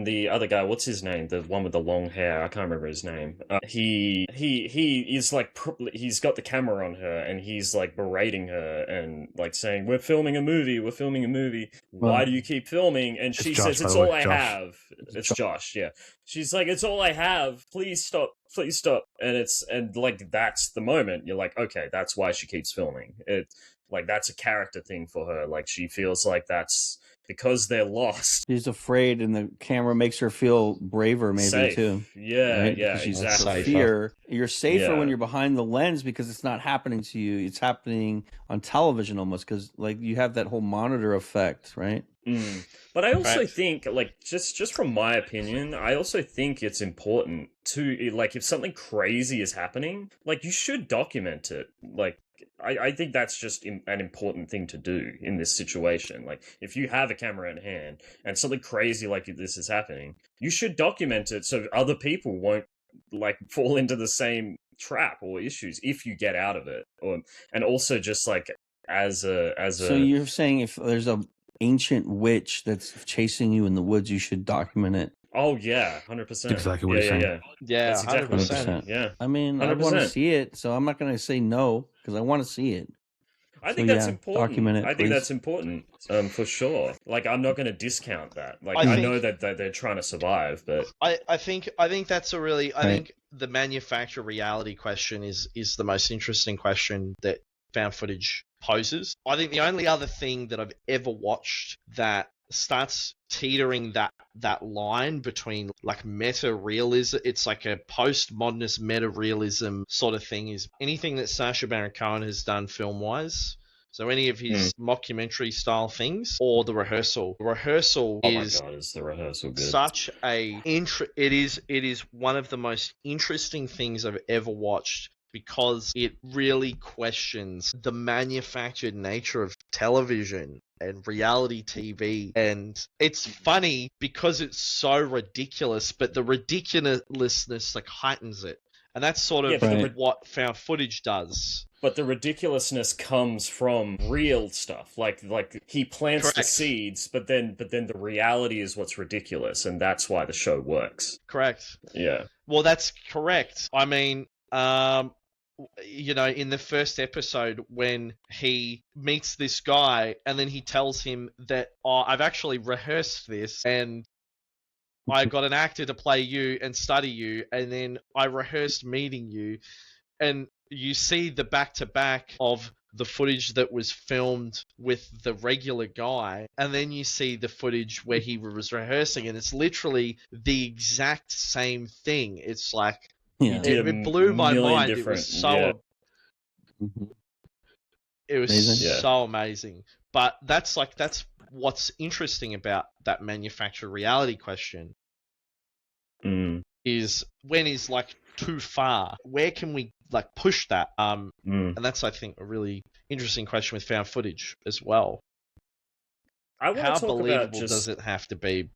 Speaker 1: the other guy, what's his name? The one with the long hair, I can't remember his name. He is like, he's got the camera on her and he's like berating her and like saying, "We're filming a movie. We're filming a movie. Why do you keep filming?" And she says, "It's all I have." It's Josh, yeah. She's like, "It's all I have. Please stop. Please stop." And like that's the moment you're like, okay, that's why she keeps filming. Like, that's a character thing for her. Like, she feels like that's because they're lost.
Speaker 2: She's afraid, and the camera makes her feel braver, maybe,
Speaker 1: safe.
Speaker 2: Too.
Speaker 1: Yeah,
Speaker 2: right?
Speaker 1: yeah,
Speaker 2: She's
Speaker 1: exactly.
Speaker 2: Fear. You're safer when you're behind the lens because it's not happening to you. It's happening on television almost because, like, you have that whole monitor effect, right?
Speaker 1: But I also think, like, just from my opinion, I also think it's important to, like, if something crazy is happening, like, you should document it. Like, I think that's just an important thing to do in this situation. Like, if you have a camera in hand and something crazy like this is happening, you should document it so other people won't, like, fall into the same trap or issues if you get out of it. And also just, like, as a...
Speaker 2: So you're saying if there's a ancient witch that's chasing you in the woods, you should document it?
Speaker 1: Oh, yeah, 100%.
Speaker 4: Exactly what you're saying.
Speaker 3: Yeah,
Speaker 1: that's exactly
Speaker 3: 100%.
Speaker 1: Yeah.
Speaker 2: I mean, 100%. I want to see it, so I'm not going to say no, because I want to see it.
Speaker 1: I think that's important.
Speaker 2: Document it,
Speaker 1: I think that's important, for sure. Like, I'm not going to discount that. Like, I know that they're trying to survive, but
Speaker 3: I think that's a really, I think the manufacturer reality question is the most interesting question that found footage poses. I think the only other thing that I've ever watched that starts teetering that line between like meta realism, it's like a postmodernist meta realism sort of thing, is anything that Sacha Baron Cohen has done film wise. So any of his mockumentary style things, or The Rehearsal. The Rehearsal is
Speaker 1: The Rehearsal good?
Speaker 3: Such a it is one of the most interesting things I've ever watched, because it really questions the manufactured nature of television and reality TV. And it's funny because it's so ridiculous, but the ridiculousness like heightens it. And that's sort of what found footage does.
Speaker 1: But the ridiculousness comes from real stuff. Like he plants the seeds, but then the reality is what's ridiculous, and that's why the show works.
Speaker 3: Correct.
Speaker 1: Yeah.
Speaker 3: Well, that's correct. I mean, you know, in the first episode when he meets this guy and then he tells him that, oh, I've actually rehearsed this and I got an actor to play you and study you, and then I rehearsed meeting you, and you see the back-to-back of the footage that was filmed with the regular guy, and then you see the footage where he was rehearsing, and it's literally the exact same thing. It's like, it blew my mind. It was so... It was so amazing. But that's what's interesting about that manufactured reality question is when is like too far? Where can we like push that? And that's, I think, a really interesting question with found footage as well. How believable does it have to be?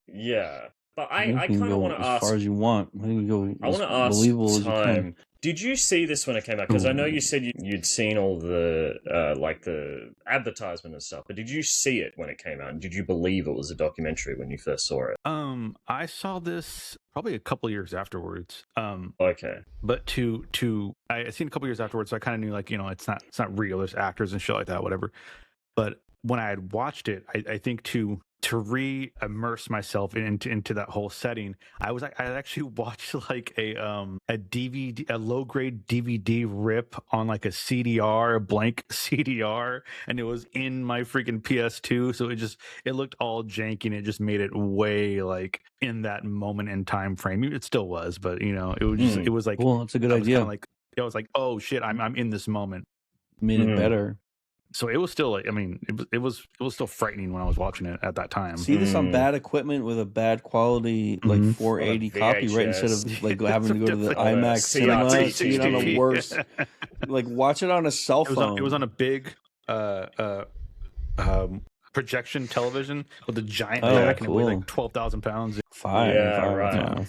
Speaker 1: Yeah, but I kind of want to ask
Speaker 2: as far as you want. I want
Speaker 1: to ask time. Did you see this when it came out? Because I know you said you'd seen all the like the advertisement and stuff, but did you see it when it came out? And did you believe it was a documentary when you first saw it?
Speaker 4: I saw this probably a couple years afterwards.
Speaker 1: Okay.
Speaker 4: But I seen a couple years afterwards, so I kind of knew, like, you know, it's not real. There's actors and shit like that, whatever. But when I had watched it, I think to re-immerse myself into that whole setting, I actually watched like a DVD, a low-grade DVD rip on like a CDR, a blank CDR, and it was in my freaking PS2, so it looked all janky, and it just made it way like in that moment in time frame. It still was, but you know, it was just, it was like,
Speaker 2: well, it's a good idea.
Speaker 4: Like, I was like, oh shit, I'm in this moment.
Speaker 2: Made it better.
Speaker 4: So it was still like, I mean, it was still frightening when I was watching it at that time.
Speaker 2: See this on bad equipment with a bad quality, like 480 copy, right? Instead of like having to go to the IMAX cinema, see it on the worst. Like watch it on a cell phone.
Speaker 4: It was on a big projection television with a giant back, and it weighed like 12,000 pounds.
Speaker 1: Right.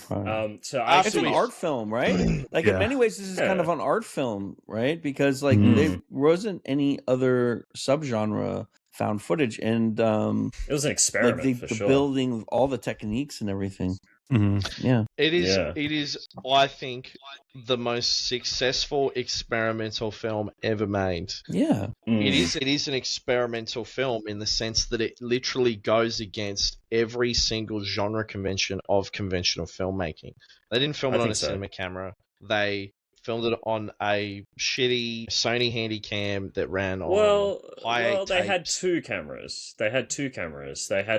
Speaker 1: So
Speaker 2: it's an art film, right? Like in many ways, this is kind of an art film, right? Because like there wasn't any other subgenre found footage, and
Speaker 1: it was an experiment.
Speaker 2: Like the building, all the techniques and everything. Yeah,
Speaker 3: it is. It is. I think the most successful experimental film ever made.
Speaker 2: Yeah,
Speaker 3: it is. It is an experimental film in the sense that it literally goes against every single genre convention of conventional filmmaking. They didn't film it on a cinema camera. They filmed it on a shitty Sony Handycam that ran on high
Speaker 1: they had two cameras. They had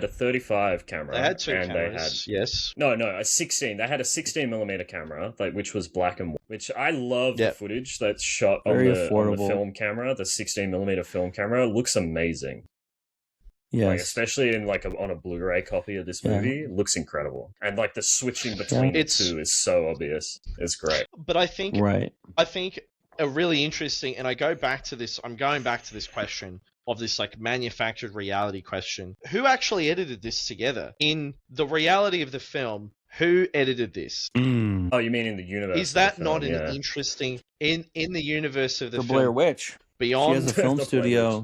Speaker 1: a 35 camera.
Speaker 3: They had two cameras, yes.
Speaker 1: No, a 16. They had a 16mm camera, like, which was black and white, which I love the footage that's shot on the film camera. The 16mm film camera looks amazing.
Speaker 2: Yes.
Speaker 1: Like, especially in like on a Blu-ray copy of this movie, it looks incredible. And like the switching between the two is so obvious. It's great.
Speaker 3: But I think a really interesting, and I'm going back to this question of this like manufactured reality question. Who actually edited this together? In the reality of the film, who edited this?
Speaker 1: Oh, you mean in the universe?
Speaker 3: Is that not an interesting in the universe of the film?
Speaker 2: Blair Witch.
Speaker 3: Beyond
Speaker 2: she has a film studio.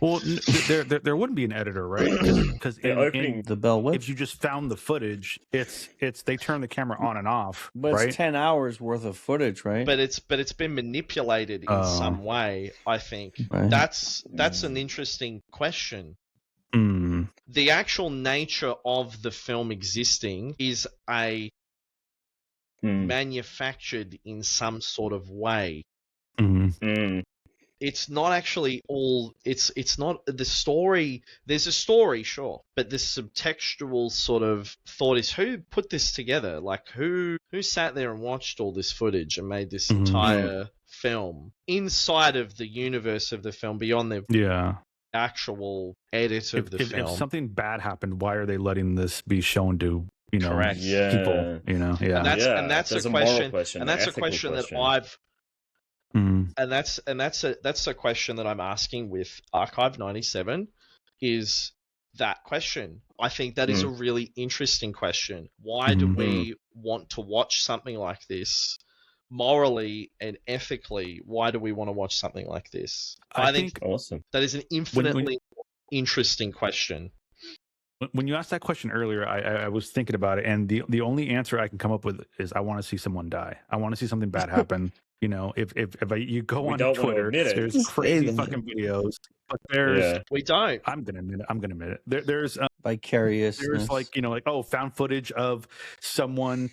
Speaker 4: Well, there wouldn't be an editor, right? Because in
Speaker 2: the Bell Witch,
Speaker 4: if you just found the footage, it's they turn the camera on and off.
Speaker 2: But
Speaker 4: right?
Speaker 2: It's 10 hours worth of footage, right?
Speaker 3: But it's been manipulated in some way. I think that's an interesting question. The actual nature of the film existing is a manufactured in some sort of way. It's not actually all. It's not the story. There's a story, sure, but this subtextual sort of thought is who put this together. Like who sat there and watched all this footage and made this entire film inside of the universe of the film beyond the actual edit of the film.
Speaker 4: If something bad happened, why are they letting this be shown to people?
Speaker 3: And that's a question. And that's a question that
Speaker 4: Mm.
Speaker 3: And that's a question that I'm asking with Archive 97 is that question. I think that is a really interesting question. Why do we want to watch something like this? Morally and ethically, why do we want to watch something like this? I think
Speaker 1: awesome.
Speaker 3: that is an infinitely interesting question.
Speaker 4: When you asked that question earlier, I was thinking about it, and the only answer I can come up with is I want to see someone die. I want to see something bad happen. You know, if you go on Twitter, there's crazy fucking videos, but there's
Speaker 3: we don't.
Speaker 4: I'm gonna admit it. There's
Speaker 2: vicarious.
Speaker 4: There's like found footage of someone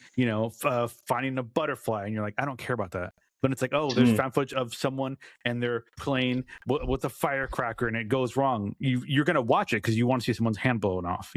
Speaker 4: finding a butterfly, and you're like, I don't care about that. But it's like, there's found footage of someone and they're playing with a firecracker and it goes wrong. You're gonna watch it because you want to see someone's hand blown off.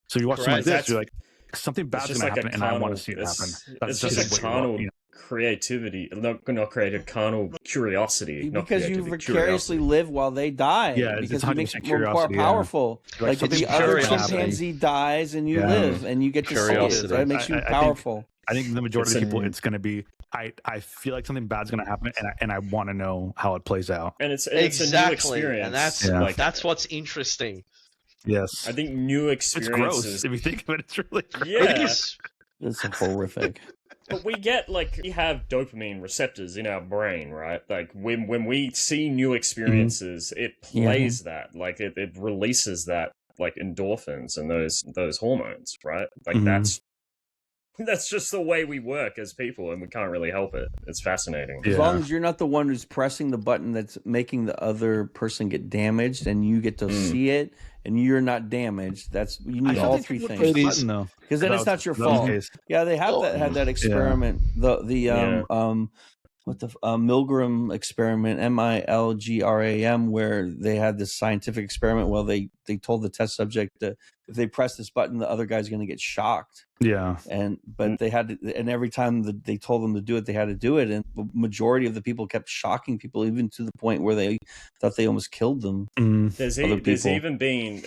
Speaker 4: So you watch something like this, you're like, something bad's gonna happen, and I want to see it happen.
Speaker 1: It's just a carnal creativity, not creative, carnal curiosity.
Speaker 2: Because you vicariously live while they die.
Speaker 4: Yeah,
Speaker 2: because it makes you more powerful. Like the other chimpanzee dies and you live and you get to see it. Right? It makes you powerful.
Speaker 4: I think the majority of people, it's going to be, I feel like something bad's going to happen, and I want to know how it plays out.
Speaker 1: And it's exactly a new experience,
Speaker 3: and that's what's interesting.
Speaker 4: Yes,
Speaker 1: I think new experiences.
Speaker 4: It's gross if you think of it. It's really gross.
Speaker 1: Yeah,
Speaker 3: it is.
Speaker 2: It's horrific.
Speaker 1: But we have dopamine receptors in our brain, right? Like when we see new experiences, it plays that, like it releases that, like endorphins and those hormones, right? Like that's just the way we work as people, and we can't really help it. It's fascinating.
Speaker 2: As long as you're not the one who's pressing the button that's making the other person get damaged, and you get to see it, and you're not damaged. You need all three things. Because then it's not your fault. Yeah, they have had that experiment. With the Milgram experiment, Milgram, where they had this scientific experiment. Well, they told the test subject that if they press this button, the other guy's going to get shocked.
Speaker 4: Yeah,
Speaker 2: but they had to, and every time they told them to do it, they had to do it, and the majority of the people kept shocking people, even to the point where they thought they almost killed them.
Speaker 1: There's even been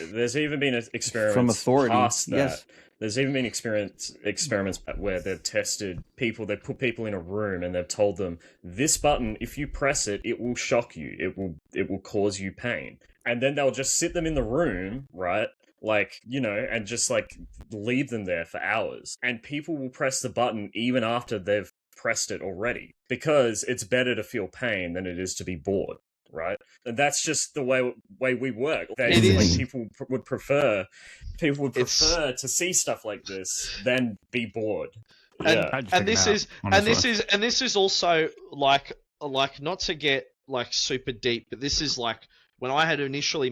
Speaker 1: experiments
Speaker 2: from authority.
Speaker 1: Past that. Yes. There's even been experiments where they've tested people. They put people in a room and they've told them, this button, if you press it, it will shock you. It will cause you pain. And then they'll just sit them in the room, right? And just leave them there for hours. And people will press the button even after they've pressed it already, because it's better to feel pain than it is to be bored. Right, and that's just the way we work. People would prefer to see stuff like this than be bored.
Speaker 3: And this is also like not to get super deep, but this is when I had initially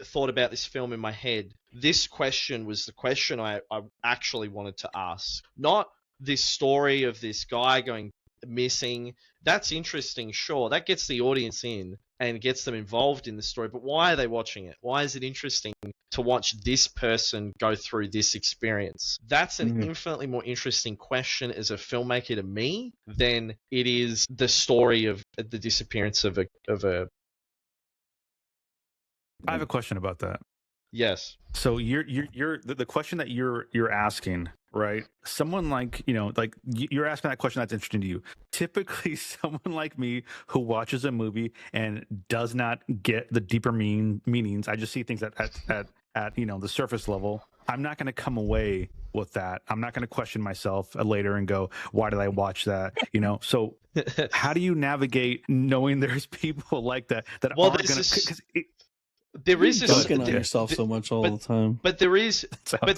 Speaker 3: thought about this film in my head. This question was the question I actually wanted to ask, not this story of this guy going missing. That's interesting, sure, that gets the audience in and gets them involved in the story, but why are they watching it? Why is it interesting to watch this person go through this experience? That's an infinitely more interesting question as a filmmaker to me than it is the story of the disappearance of a
Speaker 4: I have a question about that.
Speaker 3: Yes.
Speaker 4: So you're the question that you're asking, right? Someone you're asking that question that's interesting to you. Typically, someone like me who watches a movie and does not get the deeper meanings, I just see things at the surface level. I'm not going to come away with that. I'm not going to question myself later and go, why did I watch that? So how do you navigate knowing there's people like that aren't going to?
Speaker 3: There is
Speaker 2: dunking on yourself so much all the time.
Speaker 3: But there is also a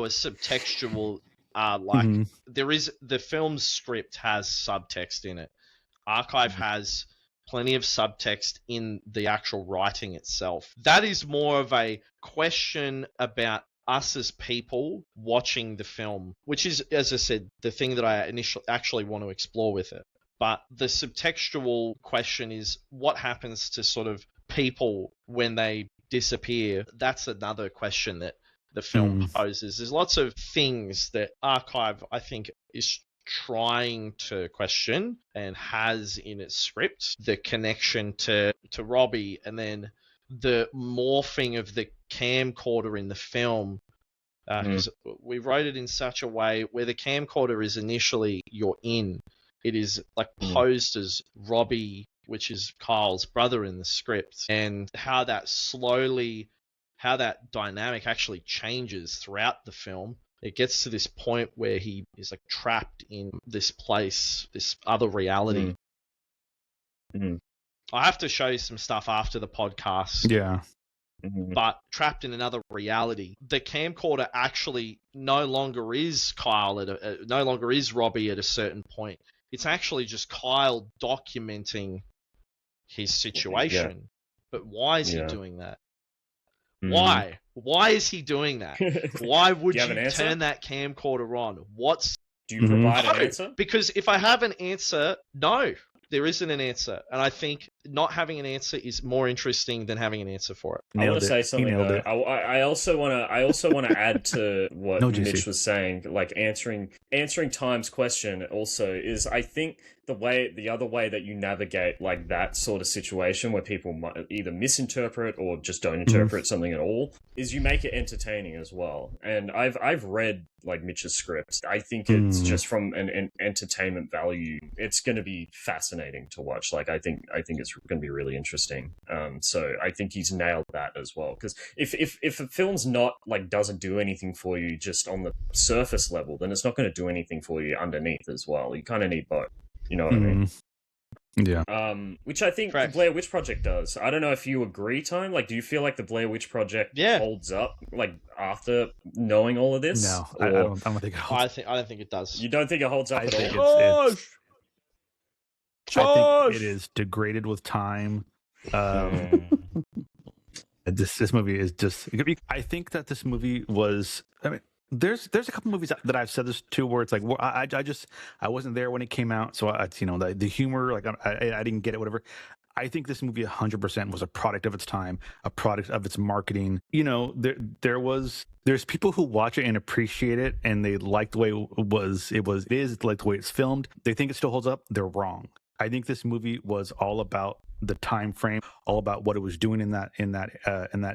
Speaker 3: subtextual there is, the film script has subtext in it. Archive has plenty of subtext in the actual writing itself. That is more of a question about us as people watching the film, which is, as I said, the thing that I actually want to explore with it. But the subtextual question is what happens to sort of people when they disappear. That's another question that the film poses. There's lots of things that Archive, I think, is trying to question and has in its script. The connection to Robbie, and then the morphing of the camcorder in the film because we wrote it in such a way where the camcorder is initially you're in. It is like posed as Robbie, which is Kyle's brother in the script, and how that dynamic actually changes throughout the film. It gets to this point where he is like trapped in this place, this other reality. I have to show you some stuff after the podcast.
Speaker 4: Yeah.
Speaker 3: But trapped in another reality. The camcorder actually no longer is Kyle, no longer is Robbie at a certain point. It's actually just Kyle documenting his situation. Yeah. But why is he doing that? Why? Why is he doing that? Why would you turn that camcorder on?
Speaker 1: Do you provide an answer?
Speaker 3: Because if I have an answer, no. There isn't an answer, and I think not having an answer is more interesting than having an answer for it.
Speaker 1: I want to say something though. I also want to add to what Mitch was saying. Like answering Time's question also is, I think the other way that you navigate like that sort of situation where people might either misinterpret or just don't interpret something at all is you make it entertaining as well. And I've read like Mitch's script. I think it's just from an entertainment value, it's going to be fascinating to watch. Like I think it's going to be really interesting. So I think he's nailed that as well. Because if a film's not like doesn't do anything for you just on the surface level, then it's not going to do anything for you underneath as well. You kind of need both. You know what I mean?
Speaker 4: Yeah.
Speaker 1: Which I think the Blair Witch Project does. I don't know if you agree, Time. Like, do you feel like the Blair Witch Project holds up, like, after knowing all of this?
Speaker 4: No, I don't think it holds.
Speaker 3: I don't think it does.
Speaker 1: You don't think it holds up at
Speaker 4: all? I think it is degraded with time. This movie is just. I think that this movie was. I mean, there's a couple movies that I've said this to where it's like I wasn't there when it came out, so the humor, like I didn't get it, whatever. I think this movie 100% was a product of its time, a product of its marketing. You know, there's people who watch it and appreciate it, and they like the way it is like the way it's filmed. They think it still holds up. They're wrong. I think this movie was all about the time frame, all about what it was doing in that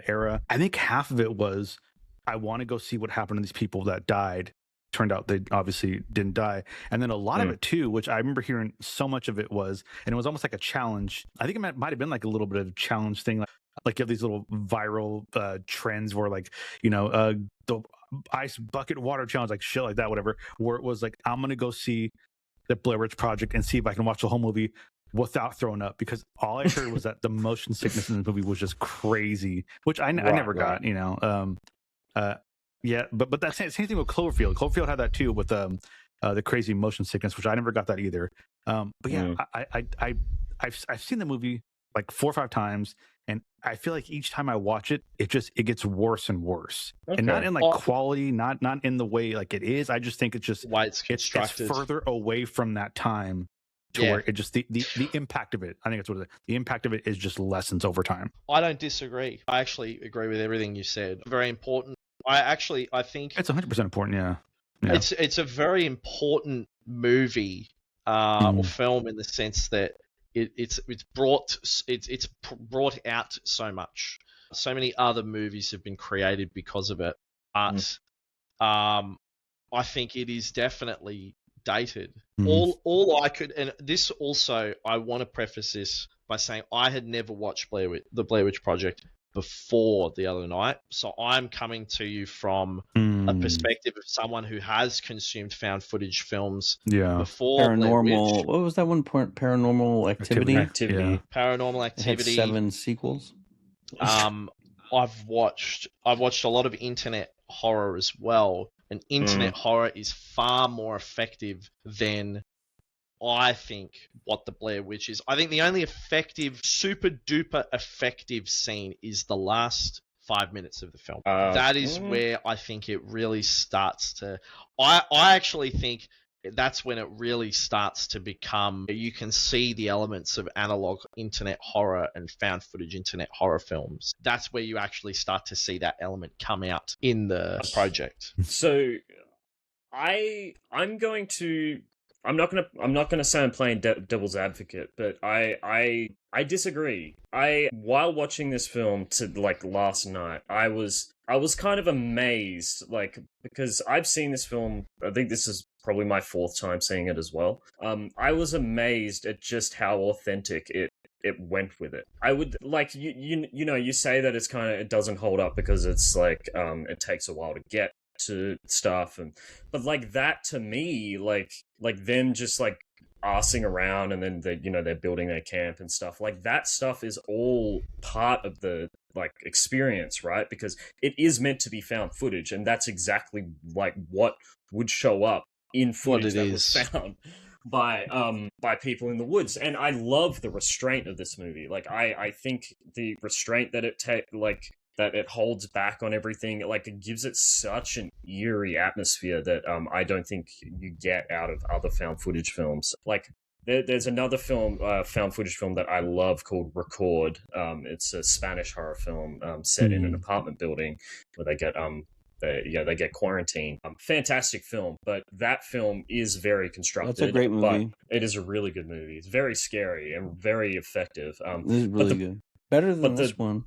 Speaker 4: era. I think half of it was, I want to go see what happened to these people that died. Turned out they obviously didn't die. And then a lot of it too, which I remember hearing so much of it was, and it was almost like a challenge. I think it might have been like a little bit of a challenge thing. Like you have these little viral trends where like, the ice bucket water challenge, like shit like that, whatever, where it was like, I'm going to go see the Blair Witch Project and see if I can watch the whole movie without throwing up, because all I heard was that the motion sickness in the movie was just crazy, which I never got, yeah, but that same thing with Cloverfield. Cloverfield had that too with the crazy motion sickness, which I never got that either. But yeah, I've seen the movie like 4 or 5 times, and I feel like each time I watch it, it gets worse and worse, and not in like quality, not in the way like it is. I just think it's just
Speaker 3: why it's constructed.
Speaker 4: It's further away from that time to where it just the impact of it. I think that's what it is. The impact of it is just lessens over time.
Speaker 3: I don't disagree. I actually agree with everything you said. Very important. I think
Speaker 4: it's 100% important. Yeah.
Speaker 3: It's a very important movie or film in the sense that it's brought out so much. So many other movies have been created because of it, but I think it is definitely dated. All I could, and this also, I want to preface this by saying I had never watched the Blair Witch Project before the other night, so I'm coming to you from a perspective of someone who has consumed found footage films before.
Speaker 2: Paranormal, what was that one point? Paranormal Activity.
Speaker 3: Yeah. Paranormal Activity.
Speaker 2: It had 7 sequels.
Speaker 3: I've watched a lot of internet horror as well, and internet horror is far more effective than I think what the Blair Witch is. I think the only super duper effective scene is the last 5 minutes of the film. That is where I think it really starts to. I actually think that's when it really starts to become. You can see the elements of analog internet horror and found footage internet horror films. That's where you actually start to see that element come out in the project.
Speaker 1: So, I'm not gonna say I'm playing devil's advocate, but I disagree. While watching this film last night, I was I was kind of amazed, like, because I've seen this film. I think this is probably my fourth time seeing it as well. I was amazed at just how authentic it went with it. I would like you know, you say that it doesn't hold up because it's like it takes a while to get to stuff, but like that to me, like them just like arsing around, and then they're building their camp and stuff, like that stuff is all part of the like experience, right? Because it is meant to be found footage, and that's exactly like what would show up in footage that was found by people in the woods. And I love the restraint of this movie. Like I think the restraint that that it holds back on everything, like it gives it such an eerie atmosphere that I don't think you get out of other found footage films. Like there's another film, found footage film that I love called Record. It's a Spanish horror film set in an apartment building where they get quarantined. Fantastic film, but that film is very constructed.
Speaker 2: That's a great movie.
Speaker 1: But it is a really good movie. It's very scary and very effective.
Speaker 2: This is really good. Better than this one.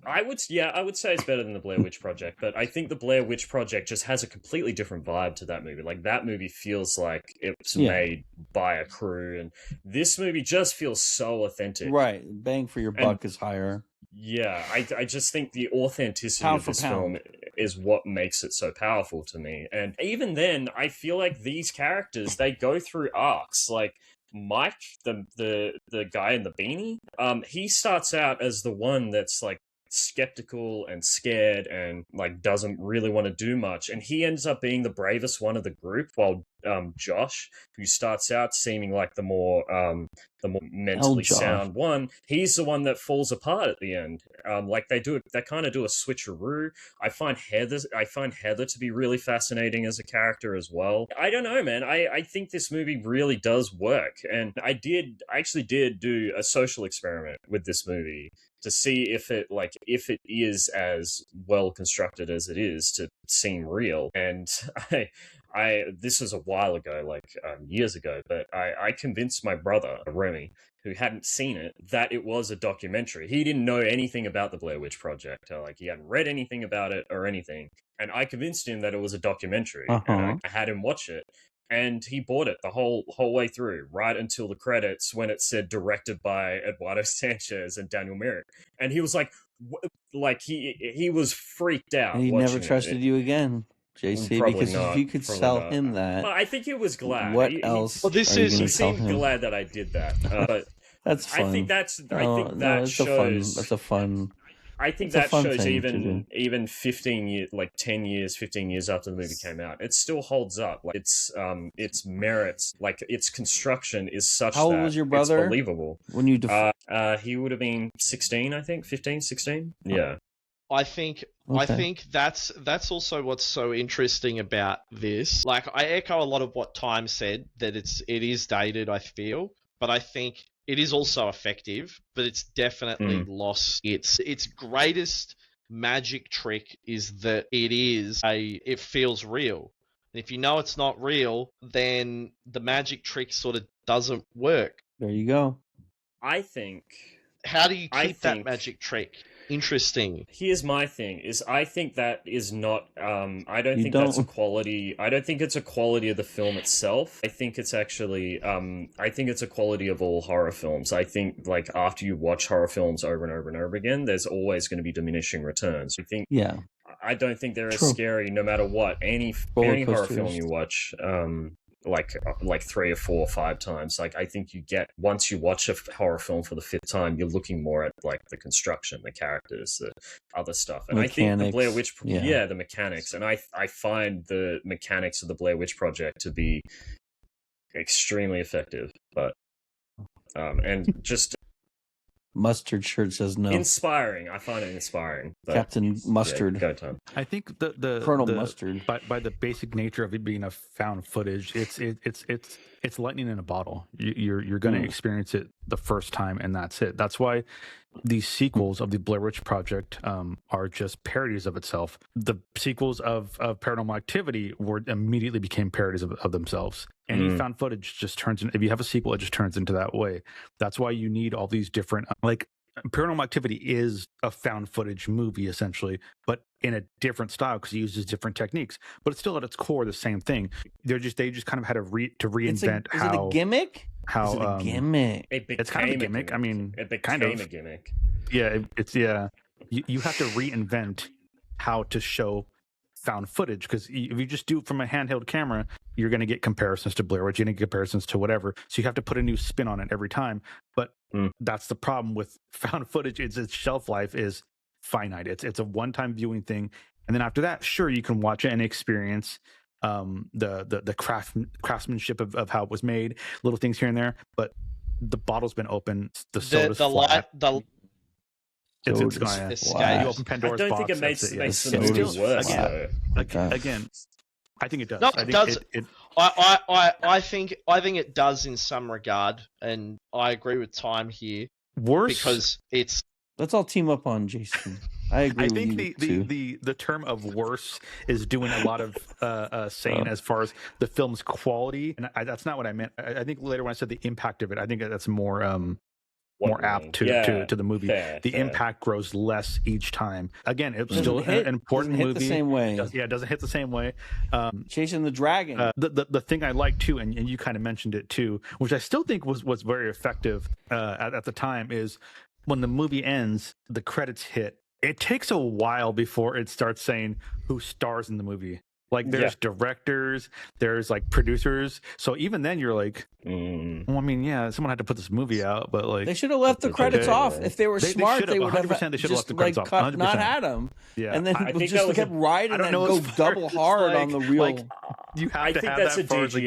Speaker 1: I would say it's better than the Blair Witch Project, but I think the Blair Witch Project just has a completely different vibe to that movie. Like that movie feels like it's made by a crew, and this movie just feels so authentic.
Speaker 2: Right, bang for your buck is higher.
Speaker 1: Yeah, I just think the authenticity of this film is what makes it so powerful to me. And even then, I feel like these characters, they go through arcs. Like Mike, the guy in the beanie, he starts out as the one that's like skeptical and scared and like doesn't really want to do much, and he ends up being the bravest one of the group, while Josh, who starts out seeming like the more mentally sound one, he's the one that falls apart at the end. Like they kind of do a switcheroo. I find Heather to be really fascinating as a character as well. I don't know, man. I think this movie really does work, and I actually did do a social experiment with this movie to see if it is as well constructed as it is to seem real. And this was a while ago, like years ago, but I convinced my brother, Remy, who hadn't seen it, that it was a documentary. He didn't know anything about the Blair Witch Project. Like he hadn't read anything about it or anything. And I convinced him that it was a documentary. And I had him watch it. And he bought it the whole way through, right until the credits when it said directed by Eduardo Sánchez and Daniel Myrick. And he was like he was freaked out.
Speaker 2: And he never trusted you again, JC,
Speaker 1: Probably
Speaker 2: because
Speaker 1: not.
Speaker 2: if you could sell him that,
Speaker 1: well, I think he was glad.
Speaker 2: What else?
Speaker 3: Well, he
Speaker 1: seemed glad that I did that. But
Speaker 2: that's fun.
Speaker 1: I think that shows.
Speaker 2: That's a fun.
Speaker 1: I think that shows even 15 years, like 10 years, 15 years after the movie came out, it still holds up. Like its merits, like its construction is such
Speaker 2: How old was your brother?
Speaker 1: It's believable.
Speaker 2: When you
Speaker 1: he would have been 16, I think, 15, 16. Yeah.
Speaker 3: I think that's also what's so interesting about this. Like I echo a lot of what Time said, that it is dated, I feel, but I think it is also effective, but it's definitely lost its greatest magic trick is that it feels real. And if you know it's not real, then the magic trick sort of doesn't work.
Speaker 2: There you go.
Speaker 1: I think.
Speaker 3: How do you keep that magic trick interesting?
Speaker 1: Here's my thing: I think that is not. I don't think that's a quality. I don't think it's a quality of the film itself. I think it's actually. I think it's a quality of all horror films. I think like after you watch horror films over and over and over again, there's always going to be diminishing returns. I think.
Speaker 2: Yeah.
Speaker 1: I don't think they're as scary no matter what. Any horror film you watch. Like 3 or 4 or 5 times. Like I think once you watch a horror film for the 5th time, you're looking more at like the construction, the characters, the other stuff. And
Speaker 2: mechanics.
Speaker 1: I think the Blair Witch, the mechanics, and I find the mechanics of the Blair Witch Project to be extremely effective. But and just
Speaker 2: Mustard shirt says no.
Speaker 1: Inspiring. I find it inspiring. But
Speaker 2: Captain Mustard.
Speaker 1: Yeah, go time.
Speaker 4: I think the
Speaker 2: Colonel Mustard.
Speaker 4: By the basic nature of it being a found footage, it's lightning in a bottle. You're going to experience it the first time, and that's it. That's why these sequels of the Blair Witch Project are just parodies of itself. The sequels of Paranormal Activity immediately became parodies of themselves. Any found footage just turns into, if you have a sequel, it just turns into that way. That's why you need all these different, like Paranormal Activity is a found footage movie essentially, but in a different style because it uses different techniques. But it's still at its core the same thing. They just kind of had to reinvent
Speaker 2: Is it a gimmick?
Speaker 4: How
Speaker 2: is it a gimmick?
Speaker 4: It's kind of a gimmick. I mean,
Speaker 1: it became
Speaker 4: kind of
Speaker 1: a gimmick.
Speaker 4: Yeah, You have to reinvent how to show found footage because if you just do it from a handheld camera, you're going to get comparisons to Blair Witch, you're going to get comparisons to whatever. So you have to put a new spin on it every time. But that's the problem with found footage. Its shelf life is finite. It's a one-time viewing thing, and then after that, sure, you can watch it and experience the craftsmanship of how it was made, little things here and there. But the bottle's been opened. The soda's flat. It's gone. You open Pandora's
Speaker 1: I don't
Speaker 4: box.
Speaker 1: think it makes the movie worse.
Speaker 4: Again, I think it does.
Speaker 3: No,
Speaker 4: I
Speaker 3: it
Speaker 4: think
Speaker 3: does.
Speaker 4: It,
Speaker 3: I think it does in some regard, and I agree with Time here.
Speaker 4: Worse
Speaker 3: because it's.
Speaker 2: Let's all team up on Jason. I agree.
Speaker 4: I
Speaker 2: with
Speaker 4: think
Speaker 2: you
Speaker 4: the term of worse is doing a lot of saying as far as the film's quality, and that's not what I meant. I think later when I said the impact of it, I think that's more apt to the movie. The impact grows less each time. Again, it's still an important movie.
Speaker 2: The same way.
Speaker 4: It doesn't hit the same way.
Speaker 2: Chasing the Dragon.
Speaker 4: The thing I like too, and you kind of mentioned it too, which I still think was very effective at the time, is when the movie ends, the credits hit. It takes a while before it starts saying who stars in the movie. Like there's directors, there's like producers. So even then you're like, well, I mean, yeah, someone had to put this movie out, but like
Speaker 2: they should have left the credits off. If they were smart, they would have
Speaker 4: just
Speaker 2: the credits off. Not had them.
Speaker 4: Yeah,
Speaker 2: and then just kept riding and go double hard on the real.
Speaker 4: Like, you have to have
Speaker 1: that's
Speaker 4: that
Speaker 1: a
Speaker 4: far as like,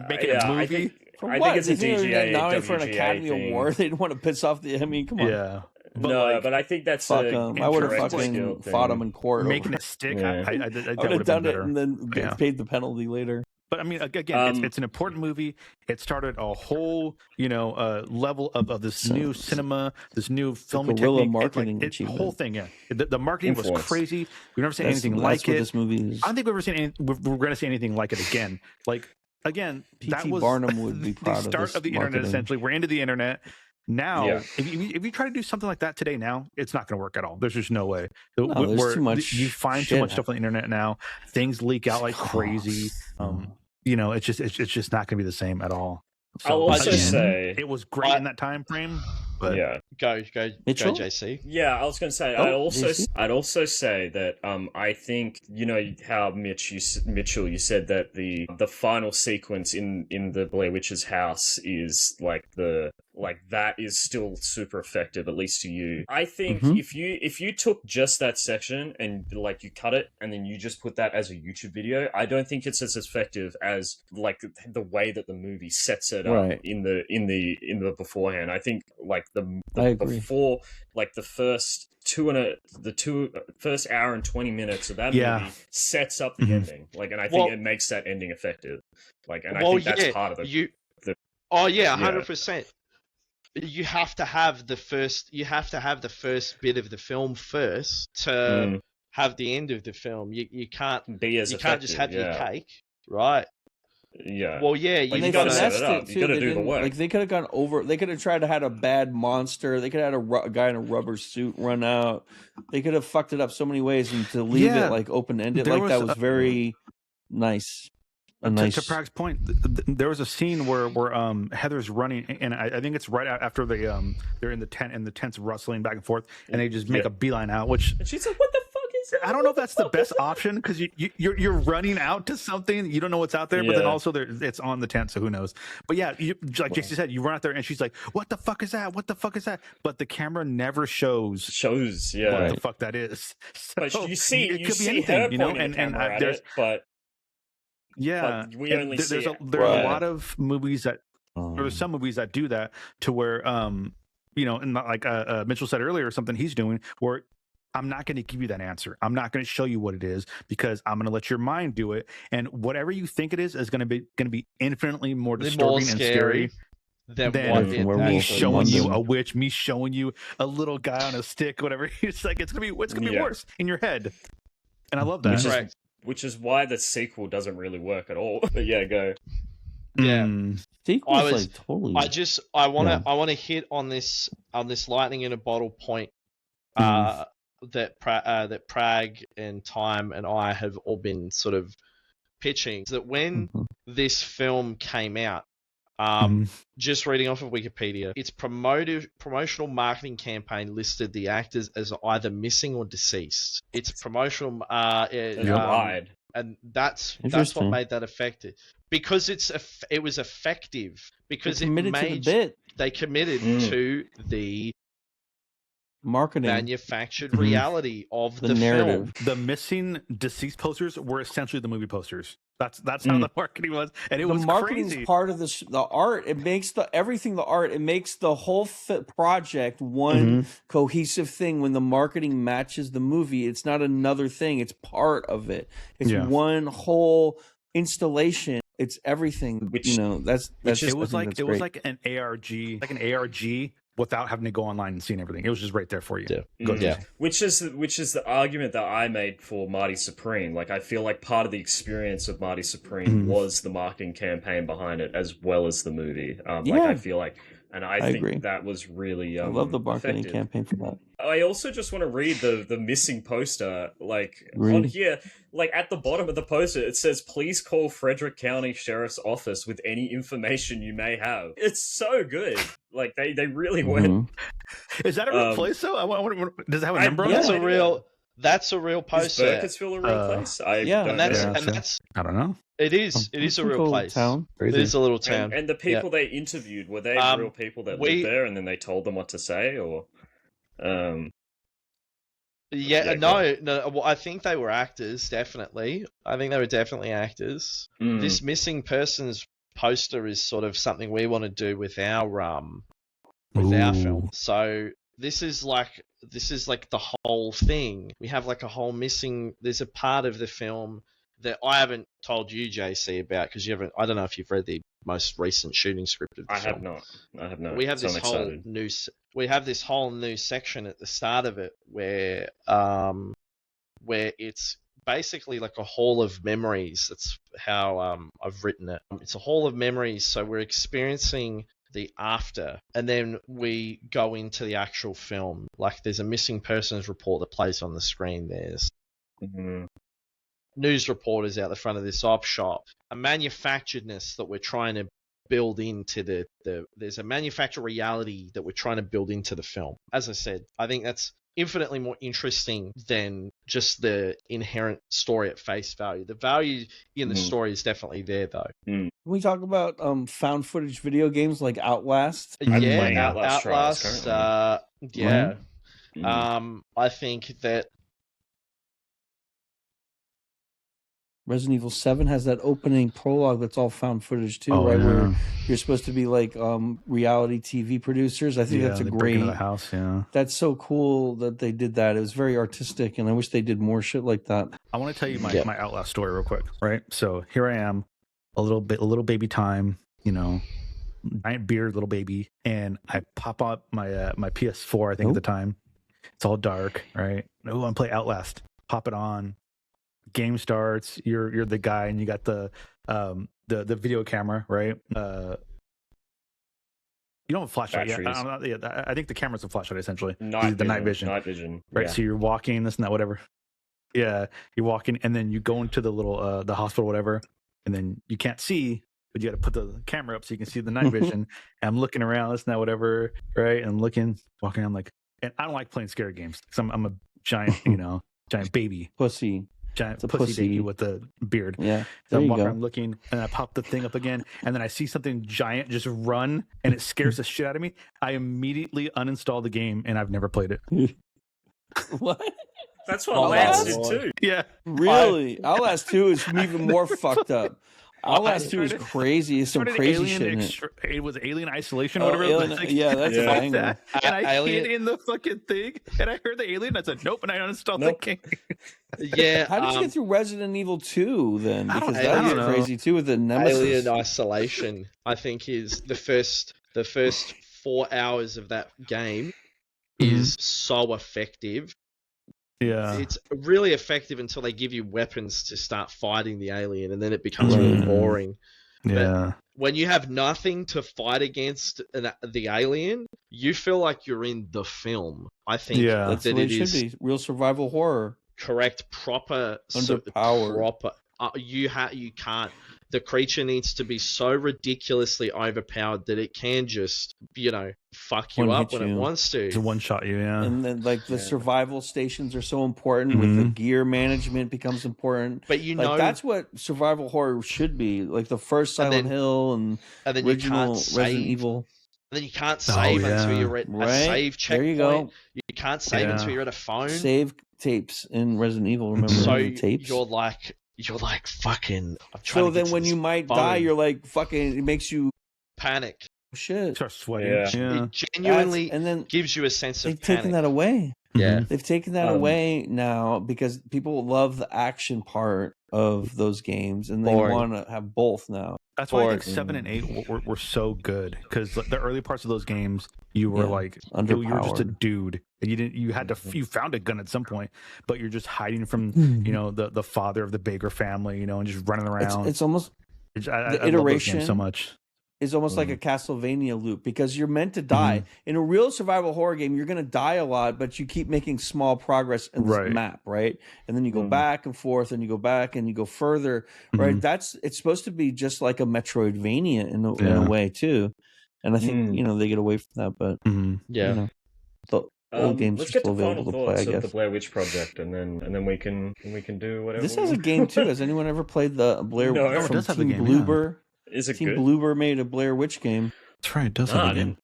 Speaker 4: making a movie.
Speaker 1: I think it's a DGA.
Speaker 2: Nominated for an Academy Award. They didn't want to piss off the. I mean, come on.
Speaker 4: Yeah.
Speaker 1: But I think that's
Speaker 2: fuck them. I would have fucking fought them in court.
Speaker 4: Making it stick.
Speaker 2: I would have done it and then paid the penalty later.
Speaker 4: But I mean, again, it's an important movie. It started a whole, level of this new cinema, this new filming technique.
Speaker 2: Marketing
Speaker 4: the whole thing, yeah. The marketing was crazy. We've never seen anything like it.
Speaker 2: This movie is.
Speaker 4: I don't think we've ever seen. We're going to see anything like it again. Like again, that was
Speaker 2: Barnum would be proud
Speaker 4: the start of the internet. Essentially, we're into the internet. Now, if you try to do something like that today, now it's not going to work at all. There's just no way.
Speaker 2: There's too much.
Speaker 4: You find too much stuff on the internet now. Things leak out like crazy. It's just not going to be the same at all. So,
Speaker 1: I'll also say
Speaker 4: it was great in that time frame. But
Speaker 3: go JC.
Speaker 1: Yeah, I was going to say. I'd also say that I think how Mitchell, you said that the final sequence in the Blair Witch's house is that is still super effective, at least to you. I think if you took just that section and you cut it and then you just put that as a YouTube video, I don't think it's as effective as the way that the movie sets it up in the beforehand. I think before the first hour and 20 minutes of that movie sets up the ending. And I think it makes that ending effective. I think that's part of it.
Speaker 3: 100%. You have to have the first bit of the film first to have the end of the film. You can't just have your cake, right?
Speaker 1: Yeah.
Speaker 3: Well, yeah,
Speaker 1: you got to set it up. You got to do the work.
Speaker 2: They could have gone over. They could have tried to had a bad monster. They could have had a guy in a rubber suit run out. They could have fucked it up so many ways, and to leave it open ended that was very nice.
Speaker 4: To Prag's point, there was a scene where Heather's running, and I think it's right after they're in the tent, and the tent's rustling back and forth, and they just make a beeline out.
Speaker 1: And she's like, "What the fuck is that?"
Speaker 4: I don't know if that's the best option because you're running out to something, you don't know what's out there, but then also it's on the tent, so who knows? But yeah, like Jesse said, you run out there, and she's like, "What the fuck is that? What the fuck is that?" But the camera never shows what the fuck that is. So
Speaker 1: but you see
Speaker 4: anything,
Speaker 1: her pointing the camera at it, but.
Speaker 4: Yeah,
Speaker 1: but we only see
Speaker 4: there are a lot of movies that, or there's some movies that do that to where, and like Mitchell said earlier, or something he's doing where I'm not going to give you that answer. I'm not going to show you what it is because I'm going to let your mind do it, and whatever you think it is going to be infinitely more disturbing and scary than me showing you a witch, me showing you a little guy on a stick, whatever. It's going to be worse in your head, and I love that.
Speaker 1: Which is why the sequel doesn't really work at all. But yeah, go.
Speaker 3: Yeah.
Speaker 2: Sequel's like totally.
Speaker 3: I want to hit on this lightning in a bottle point that Prag and Time and I have all been sort of pitching. That when this film came out, just reading off of Wikipedia, its promotional marketing campaign listed the actors as either missing or deceased. Its promotional
Speaker 1: lied.
Speaker 3: And that's what made that effective, because it was effective because
Speaker 2: to the bit.
Speaker 3: They committed to the
Speaker 2: marketing,
Speaker 3: manufactured reality of the
Speaker 2: narrative.
Speaker 3: film.
Speaker 4: The missing deceased posters were essentially the movie posters. That's how the marketing was, and it was
Speaker 2: marketing's
Speaker 4: crazy.
Speaker 2: Part of the art. It makes everything the art. It makes the whole project one cohesive thing. When the marketing matches the movie, it's not another thing. It's part of it. It's one whole installation. It's everything.
Speaker 1: Which,
Speaker 4: it was like an ARG, without having to go online and seeing everything. It was just right there for you.
Speaker 1: Which is the argument that I made for Marty Supreme. Like, I feel like part of the experience of Marty Supreme was the marketing campaign behind it, as well as the movie. Like, I feel like, and I think
Speaker 2: agree.
Speaker 1: That was really
Speaker 2: I love the marketing
Speaker 1: effective.
Speaker 2: campaign for that.
Speaker 1: I also just want to read the missing poster, on here, at the bottom of the poster, it says, "Please call Frederick County Sheriff's Office with any information you may have." It's so good. Like, they really went.
Speaker 4: Is that a real place though? Does it have a number on it?
Speaker 3: That's a real poster.
Speaker 1: Is Burkittsville a real place? I
Speaker 4: don't know.
Speaker 3: It is a real place.
Speaker 2: Town.
Speaker 3: It is a little town.
Speaker 1: And the people they interviewed, were they real people that lived there, and then they told them what to say, or? No.
Speaker 3: Well, I think they were actors. Definitely, I think they were definitely actors. This missing persons poster is sort of something we want to do with our film. So this is like the whole thing. We have like a whole missing. There's a part of the film that I haven't told you, JC, about, because you haven't. I don't know if you've read the most recent shooting script of the film.
Speaker 1: I have not.
Speaker 3: We have this whole new section at the start of it where it's basically like a hall of memories. That's how I've written it. It's a hall of memories, so we're experiencing the after, and then we go into the actual film. Like, there's a missing persons report that plays on the screen. There's news reporters out the front of this op shop. A manufacturedness that we're trying to build into there's a manufactured reality that we're trying to build into the film. As I said, I think that's infinitely more interesting than just the inherent story at face value. The value in the story is definitely there, though.
Speaker 2: Can we talk about found footage video games like Outlast?
Speaker 1: Outlast.
Speaker 3: I think that
Speaker 2: Resident Evil 7 has that opening prologue that's all found footage too, right? Where you're supposed to be like reality TV producers. I think that's a great
Speaker 4: into the house. Yeah,
Speaker 2: that's so cool that they did that. It was very artistic, and I wish they did more shit like that.
Speaker 4: I want to tell you my Outlast story real quick, right? So here I am, a little baby Time, giant beard, little baby, and I pop up my my PS4. I think at the time, it's all dark, right? Oh, I'm play Outlast. Pop it on. Game starts. You're the guy, and you got the video camera, right? You don't have a flashlight. I think the camera's a flashlight essentially. The night vision.
Speaker 1: Night vision.
Speaker 4: Right.
Speaker 1: Yeah.
Speaker 4: So you're walking, this and that, whatever. Yeah, you're walking, and then you go into the little the hospital, whatever, and then you can't see, but you got to put the camera up so you can see the night vision. And I'm looking around, this and that, whatever, right? And walking. I'm like, and I don't like playing scary games because I'm a giant, giant baby
Speaker 2: pussy.
Speaker 4: Giant pussy baby with a beard.
Speaker 2: Yeah.
Speaker 4: So I'm walking around looking, and I pop the thing up again, and then I see something giant just run, and it scares the shit out of me. I immediately uninstall the game, and I've never played it.
Speaker 2: What?
Speaker 1: That's what Outlast did too.
Speaker 4: Yeah.
Speaker 2: Really? Outlast 2 is even more fucked up. Outlast 2 is crazy. It's some crazy shit in it.
Speaker 4: It was Alien Isolation or whatever.
Speaker 2: That's a banger.
Speaker 4: And I hid in the fucking thing, and I heard the alien. I said, nope, and I uninstalled the game.
Speaker 3: Yeah.
Speaker 2: How did you get through Resident Evil 2 then? Because
Speaker 3: that
Speaker 2: was crazy too with the Nemesis.
Speaker 3: Alien Isolation, I think, is the first 4 hours of that game is so effective.
Speaker 4: Yeah,
Speaker 3: it's really effective until they give you weapons to start fighting the alien, and then it becomes really boring.
Speaker 4: Yeah,
Speaker 3: when you have nothing to fight against the alien, you feel like you're in the film. I think
Speaker 2: That's the way it should be. Real survival horror.
Speaker 3: Correct, proper,
Speaker 2: underpowered.
Speaker 3: Proper. You can't. The creature needs to be so ridiculously overpowered that it can just, fuck you up when it wants to.
Speaker 4: To one shot you, yeah.
Speaker 2: And then, the survival stations are so important. With the gear management becomes important.
Speaker 3: But
Speaker 2: that's what survival horror should be. Like the first Silent Hill and
Speaker 3: then
Speaker 2: original
Speaker 3: you can't
Speaker 2: Resident Evil.
Speaker 3: And then you can't save until you're at a save checkpoint.
Speaker 2: There you go.
Speaker 3: You can't save until you're at a phone.
Speaker 2: Save tapes in Resident Evil. Remember the tapes?
Speaker 3: You're like fucking.
Speaker 2: So then, when you might die, you're like fucking. It makes you
Speaker 3: panic.
Speaker 2: Shit.
Speaker 4: Start sweating.
Speaker 2: Yeah.
Speaker 3: It genuinely
Speaker 2: and then
Speaker 3: gives you a sense of
Speaker 2: panic.
Speaker 3: They've
Speaker 2: taken that away.
Speaker 3: Yeah.
Speaker 2: They've taken that away now because people love the action part of those games and they want to have both now.
Speaker 4: That's why I think 7 and 8 were so good, because the early parts of those games, you were you were just a dude. You found a gun at some point, but you're just hiding from the father of the Baker family, and just running around.
Speaker 2: It's almost
Speaker 4: the iteration so much.
Speaker 2: Is almost like a Castlevania loop, because you're meant to die. In a real survival horror game, you're going to die a lot, but you keep making small progress in this map, right? And then you go back and forth, and you go back and you go further, right? It's supposed to be just like a Metroidvania in a way too. And I think they get away from that, but the old games are still available to play. I guess
Speaker 1: the Blair Witch Project, and then we can do whatever.
Speaker 2: This has a game too. Has anyone ever played the Blair Witch from Team Bloober?
Speaker 1: Is it
Speaker 2: Team
Speaker 1: good?
Speaker 2: Bloober made a Blair Witch game.
Speaker 4: That's right. It does have a game.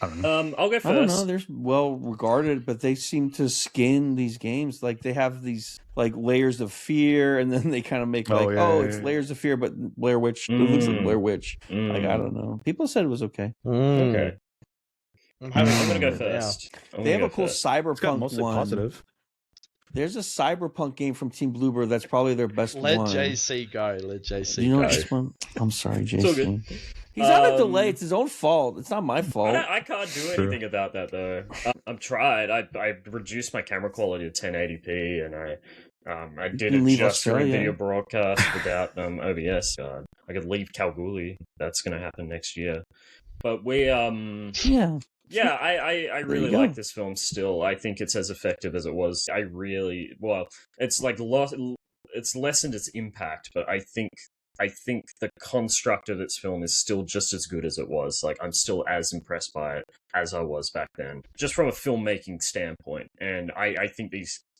Speaker 1: I don't know. I'll go first.
Speaker 2: I don't know. They're well regarded, but they seem to skin these games. Like they have these layers of fear, and then they kind of make it's layers of fear, but Blair Witch. It looks like Blair Witch. I don't know. People said it was okay.
Speaker 1: Okay. I'm gonna go first.
Speaker 2: They have a cool cyberpunk one.
Speaker 4: Positive.
Speaker 2: There's a cyberpunk game from Team Bloober that's probably their best one.
Speaker 3: Let JC go.
Speaker 2: You know this one? I'm sorry, JC. He's on a delay. It's his own fault. It's not my fault.
Speaker 1: I can't do anything about that though. I've tried. I reduced my camera quality to 1080p, and I did it just for a video broadcast without OBS. I could leave Kalgoorlie. That's gonna happen next year. But we Yeah, I really like this film still. I think it's as effective as it was. It's lessened its impact, but I think the construct of its film is still just as good as it was. Like, I'm still as impressed by it as I was back then, just from a filmmaking standpoint. And I think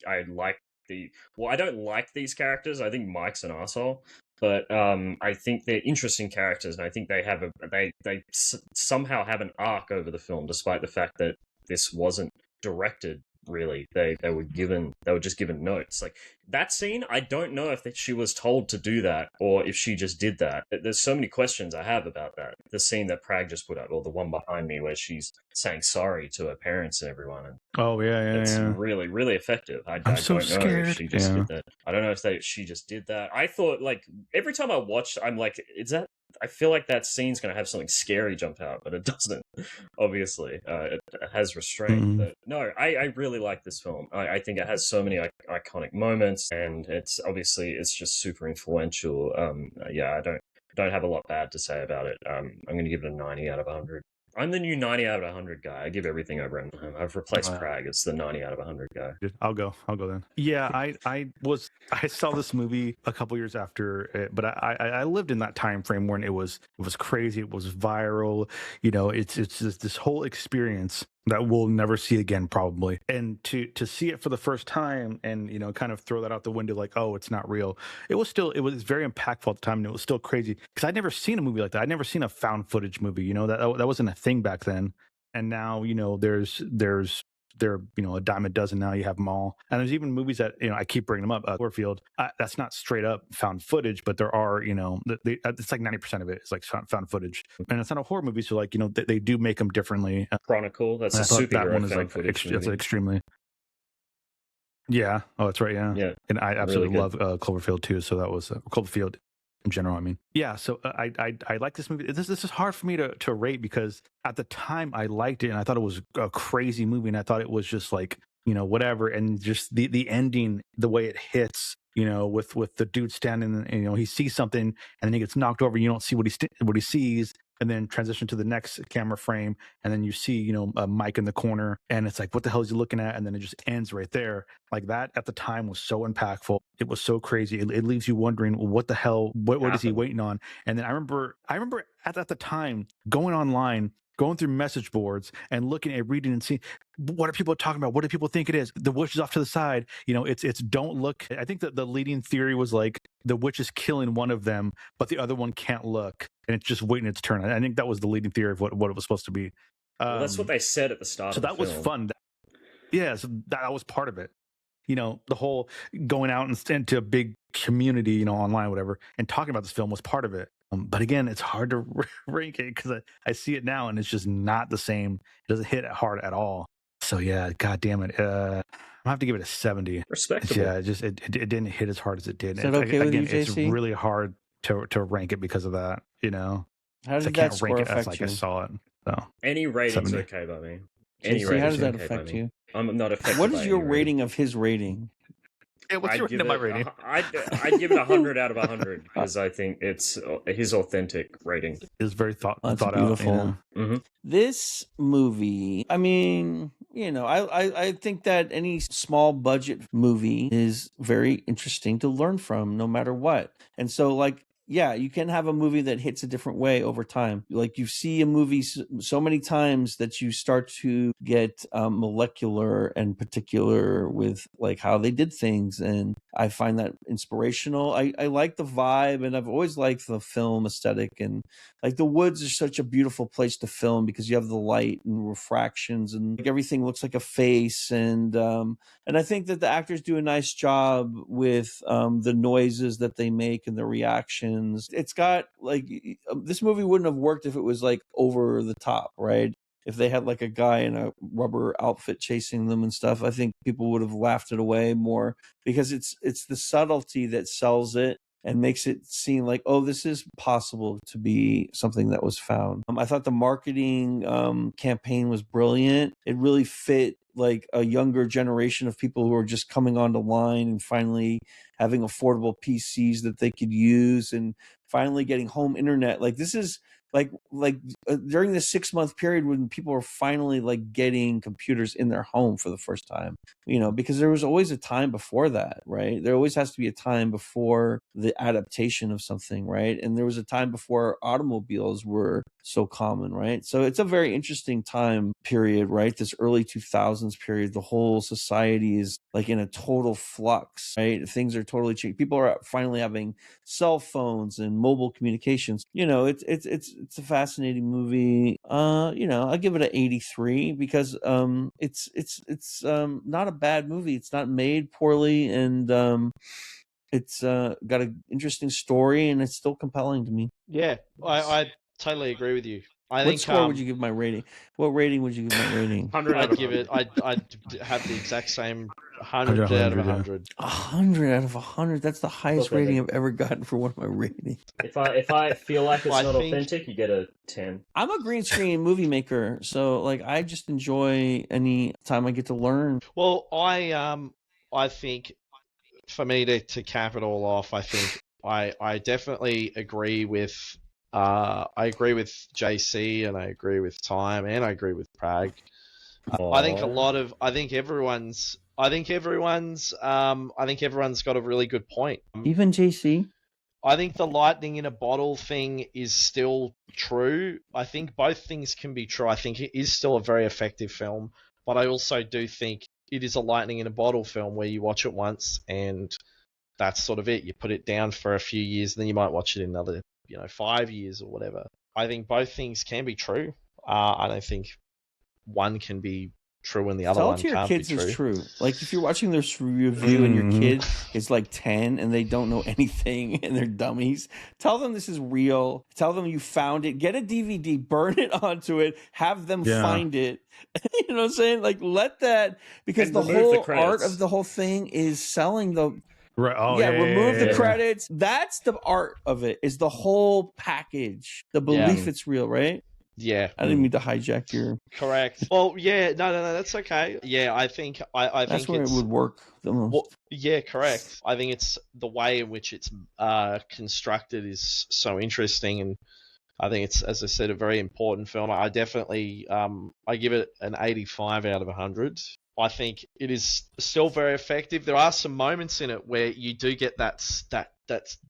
Speaker 1: I don't like these characters. I think Mike's an arsehole. But I think they're interesting characters, and I think they somehow have an arc over the film, despite the fact that this wasn't directed. Really, they were just given notes. Like that scene, I don't know if she was told to do that or if she just did that. There's so many questions I have about that. The scene that Prag just put up, or the one behind me where she's saying sorry to her parents and everyone. And it's really, really effective. I don't know if she just did that. I don't know if she just did that. I thought, like, every time I watched, I'm like, I feel like that scene's going to have something scary jump out, but it doesn't, obviously. It has restraint. But no, I really like this film. I think it has so many iconic moments, and it's just super influential. I don't have a lot bad to say about it. I'm going to give it a 90 out of 100. I'm the new 90 out of 100 guy. I give everything over him. I've replaced Prag. It's the 90 out of 100 guy.
Speaker 4: I'll go then. Yeah, I saw this movie a couple years after it, but I lived in that time frame when it was crazy. It was viral. It's just this whole experience that we'll never see again, probably. And to see it for the first time and, kind of throw that out the window like, oh, it's not real. It was very impactful at the time, and it was still crazy because I'd never seen a movie like that. I'd never seen a found footage movie, that wasn't a thing back then. And now, there's a dime a dozen now. You have them all. And there's even movies that, I keep bringing them up. Cloverfield, that's not straight up found footage, but there are, it's like 90% of it is like found footage. And it's not a horror movie, so like, they do make them differently.
Speaker 1: Chronicle, that's a superhero found footage movie.
Speaker 4: It's extremely... Yeah. Oh, that's right. Yeah.
Speaker 1: Yeah.
Speaker 4: And I absolutely
Speaker 1: really
Speaker 4: love Cloverfield too. So that was Cloverfield in general. I mean, yeah. So I like this movie. This is hard for me to rate because at the time I liked it and I thought it was a crazy movie and I thought it was just like, whatever. And just the ending, the way it hits with the dude standing, and, he sees something and then he gets knocked over. You don't see what he sees, and then transition to the next camera frame, and then you see, a Mike in the corner, and it's like, what the hell is he looking at? And then it just ends right there. Like, that at the time was so impactful. It was so crazy. It leaves you wondering, well, what the hell? What is he waiting on? And then I remember at the time going online, going through message boards and reading and seeing, what are people talking about? What do people think it is? The witch is off to the side. It's don't look. I think that the leading theory was like the witch is killing one of them, but the other one can't look, and it's just waiting its turn. I think that was the leading theory of what it was supposed to be.
Speaker 1: Well, that's what they said at the start.
Speaker 4: So that was fun. Yeah, so that was part of it. The whole going out and into a big community, online, whatever, and talking about this film was part of it. But again, it's hard to rank it because I see it now and it's just not the same. It doesn't hit hard at all. So yeah, God damn it. I have to give it a 70.
Speaker 1: Respectable.
Speaker 4: Yeah, it didn't hit as hard as it did.
Speaker 2: Is that okay with you, JC?
Speaker 4: It's really hard to rank it because of that.
Speaker 2: How did that score affect you?
Speaker 4: I saw it. So
Speaker 1: any rating's
Speaker 4: 70.
Speaker 1: Okay by me.
Speaker 2: JC, how does that affect you?
Speaker 1: I'm not affected.
Speaker 2: What is your rating of his rating?
Speaker 4: Yeah, what's your rating of my rating?
Speaker 1: I'd give it 100 out of 100 because I think it's his authentic rating.
Speaker 4: It's very thought
Speaker 2: beautiful.
Speaker 4: out.
Speaker 1: Mm-hmm.
Speaker 2: This movie, I mean, I think that any small budget movie is very interesting to learn from, no matter what. And so, like, yeah, you can have a movie that hits a different way over time. Like, you see a movie so many times that you start to get molecular and particular with like how they did things. And I find that inspirational. I like the vibe, and I've always liked the film aesthetic. And like, the woods are such a beautiful place to film because you have the light and refractions, and like, everything looks like a face. And I think that the actors do a nice job with the noises that they make and the reactions. It's got like, this movie wouldn't have worked if it was like over the top, right? If they had like a guy in a rubber outfit chasing them and stuff, I think people would have laughed it away more, because it's the subtlety that sells it and makes it seem like, oh, this is possible to be something that was found. I thought the marketing campaign was brilliant. It really fit like a younger generation of people who are just coming onto line and finally having affordable PCs that they could use, and finally getting home internet. Like, this is like during the 6-month period when people are finally like getting computers in their home for the first time, because there was always a time before that, right? There always has to be a time before the adaptation of something, right? And there was a time before automobiles were so common, right? So it's a very interesting time period, right? This early 2000s period, the whole society is like in a total flux, right? Things are totally changing. People are finally having cell phones and mobile communications. It's a fascinating movie. I give it an 83 because it's not a bad movie. It's not made poorly, and it's got an interesting story, and it's still compelling to me.
Speaker 3: Yeah, I totally agree with you.
Speaker 2: What score would you give my rating? What rating would you give my rating?
Speaker 1: 100
Speaker 3: I'd give it. I'd have the exact same 100 out of 100.
Speaker 2: 100 out of 100. That's the highest rating I've ever gotten for one of my ratings.
Speaker 1: If I feel like it's not authentic, you get a 10.
Speaker 2: I'm a green screen movie maker, so like, I just enjoy any time I get to learn.
Speaker 3: Well, I think for me to cap it all off, I think I definitely agree with. I agree with JC, and I agree with Time, and I agree with Prag. I think everyone's got a really good point.
Speaker 2: Even JC?
Speaker 3: I think the lightning in a bottle thing is still true. I think both things can be true. I think it is still a very effective film, but I also do think it is a lightning in a bottle film where you watch it once and that's sort of it. You put it down for a few years, and then you might watch it in another 5 years or whatever. I think both things can be true. I don't think one can be true and the other one can't be true. Tell it to your kids is true.
Speaker 2: Like, if you're watching this review and your kid is like 10 and they don't know anything and they're dummies, tell them this is real. Tell them you found it. Get a DVD, burn it onto it, have them find it. You know what I'm saying? Like, let that, because the whole art of the whole thing is selling the...
Speaker 4: Right. Oh,
Speaker 2: remove the credits. That's the art of it, is the whole package. The belief it's real, right?
Speaker 3: Yeah.
Speaker 2: I didn't mean to hijack your.
Speaker 3: Correct. Well, yeah, no, that's okay. Yeah, I think I
Speaker 2: That's
Speaker 3: think
Speaker 2: where
Speaker 3: it's
Speaker 2: it would work the most.
Speaker 3: well, yeah, correct. I think it's the way in which it's constructed is so interesting, and I think it's, as I said, a very important film. I definitely I give it an 85 out of 100. I think it is still very effective. There are some moments in it where you do get that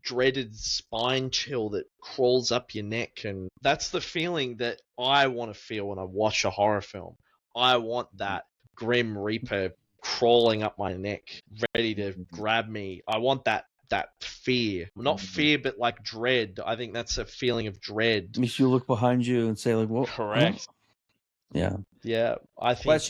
Speaker 3: dreaded spine chill that crawls up your neck, and that's the feeling that I want to feel when I watch a horror film. I want that Grim Reaper crawling up my neck, ready to grab me. I want that fear, not fear, but like dread. I think that's a feeling of dread.
Speaker 2: Makes you look behind you and say, like, "Well,
Speaker 3: Correct.
Speaker 2: Yeah.
Speaker 3: Yeah, I think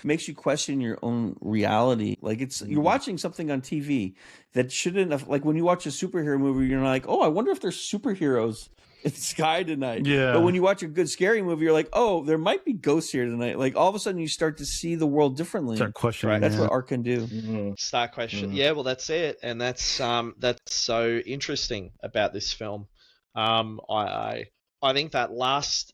Speaker 2: makes you question your own reality. Like you're watching something on TV that shouldn't have, like when you watch a superhero movie, you're like, oh, I wonder if there's superheroes in the sky tonight.
Speaker 4: Yeah.
Speaker 2: But when you watch a good scary movie, you're like, oh, there might be ghosts here tonight. Like all of a sudden you start to see the world differently.
Speaker 4: Start questioning.
Speaker 2: That's what art can do.
Speaker 3: Start questioning. Yeah, well, that's it, and that's so interesting about this film. I think that last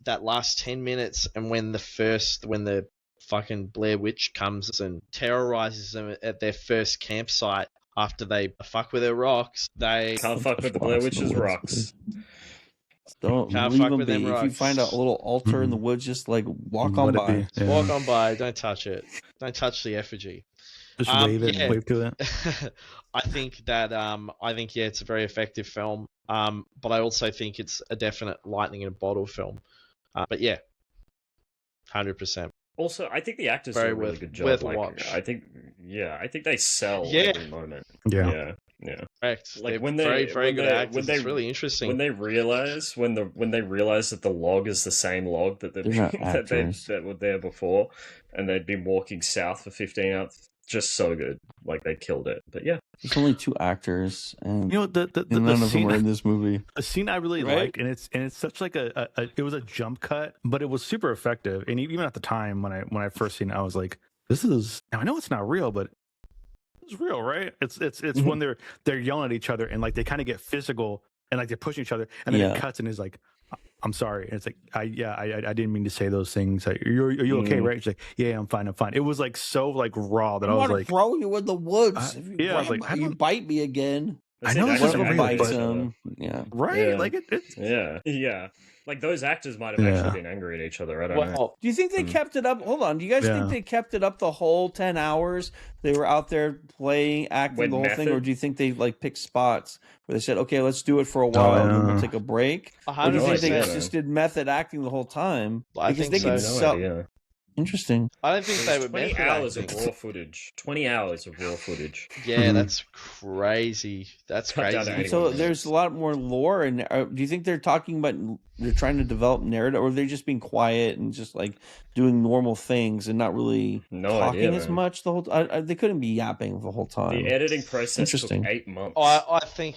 Speaker 3: 10 minutes, and when the fucking Blair Witch comes and terrorizes them at their first campsite after they fuck with their rocks, they
Speaker 1: can't fuck with the Blair Witch's rocks.
Speaker 2: Don't
Speaker 3: can't
Speaker 2: leave
Speaker 3: fuck
Speaker 2: them
Speaker 3: with
Speaker 2: be.
Speaker 3: them rocks.
Speaker 2: If you find a little altar in the woods, just like walk on by.
Speaker 4: Yeah.
Speaker 3: Walk on by. Don't touch it. Don't touch the effigy.
Speaker 4: Just wave it, wave to it.
Speaker 3: I think it's a very effective film. But I also think it's a definite lightning in a bottle film. But yeah, 100%.
Speaker 1: Also, I think the actors do a really good job.
Speaker 3: Worth
Speaker 1: like,
Speaker 3: watch.
Speaker 1: I think they sell every moment.
Speaker 4: Yeah.
Speaker 3: Correct.
Speaker 1: Like
Speaker 3: They're
Speaker 1: when they
Speaker 3: very good actors. It's really interesting.
Speaker 1: When they realize that the log is the same log that that were there before, and they'd been walking south for 15 hours. Just so good. Like they killed it. But yeah.
Speaker 2: There's only 2 actors, and
Speaker 4: none
Speaker 2: of them are in this movie.
Speaker 4: A scene I really like, and it's such like it was a jump cut, but it was super effective. And even at the time when I first seen it, I was like, this is, now I know it's not real, but it's real, right? It's when they're yelling at each other and like they kind of get physical and like they're pushing each other, and then it cuts and is like, I'm sorry. And it's like, I didn't mean to say those things. Like, are you okay, right? She's like, yeah, I'm fine. It was like so like raw that I was like,
Speaker 2: throw you in the woods.
Speaker 4: I was like,
Speaker 2: you bite me again.
Speaker 4: I know this isn't real, but right?
Speaker 1: Yeah.
Speaker 4: Like it's
Speaker 1: yeah. Like those actors might have actually been angry at each other. I don't know.
Speaker 2: Do you think they kept it up? Hold on. Do you guys think they kept it up the whole 10 hours? They were out there playing, acting the whole thing, or do you think they like picked spots where they said, "Okay, let's do it for a while, and then we'll take a break"? Or do you think they just did method acting the whole time?
Speaker 3: I think so.
Speaker 2: Interesting.
Speaker 3: I don't think they were
Speaker 1: 20 hours of raw footage. 20 hours of raw footage.
Speaker 3: Yeah, that's crazy. That's crazy.
Speaker 2: So there's a lot more lore. And do you think they're talking about, they're trying to develop narrative, or are they just being quiet and just like doing normal things and not really talking as much the whole time? They couldn't be yapping the whole time.
Speaker 1: The editing process took 8 months.
Speaker 3: I think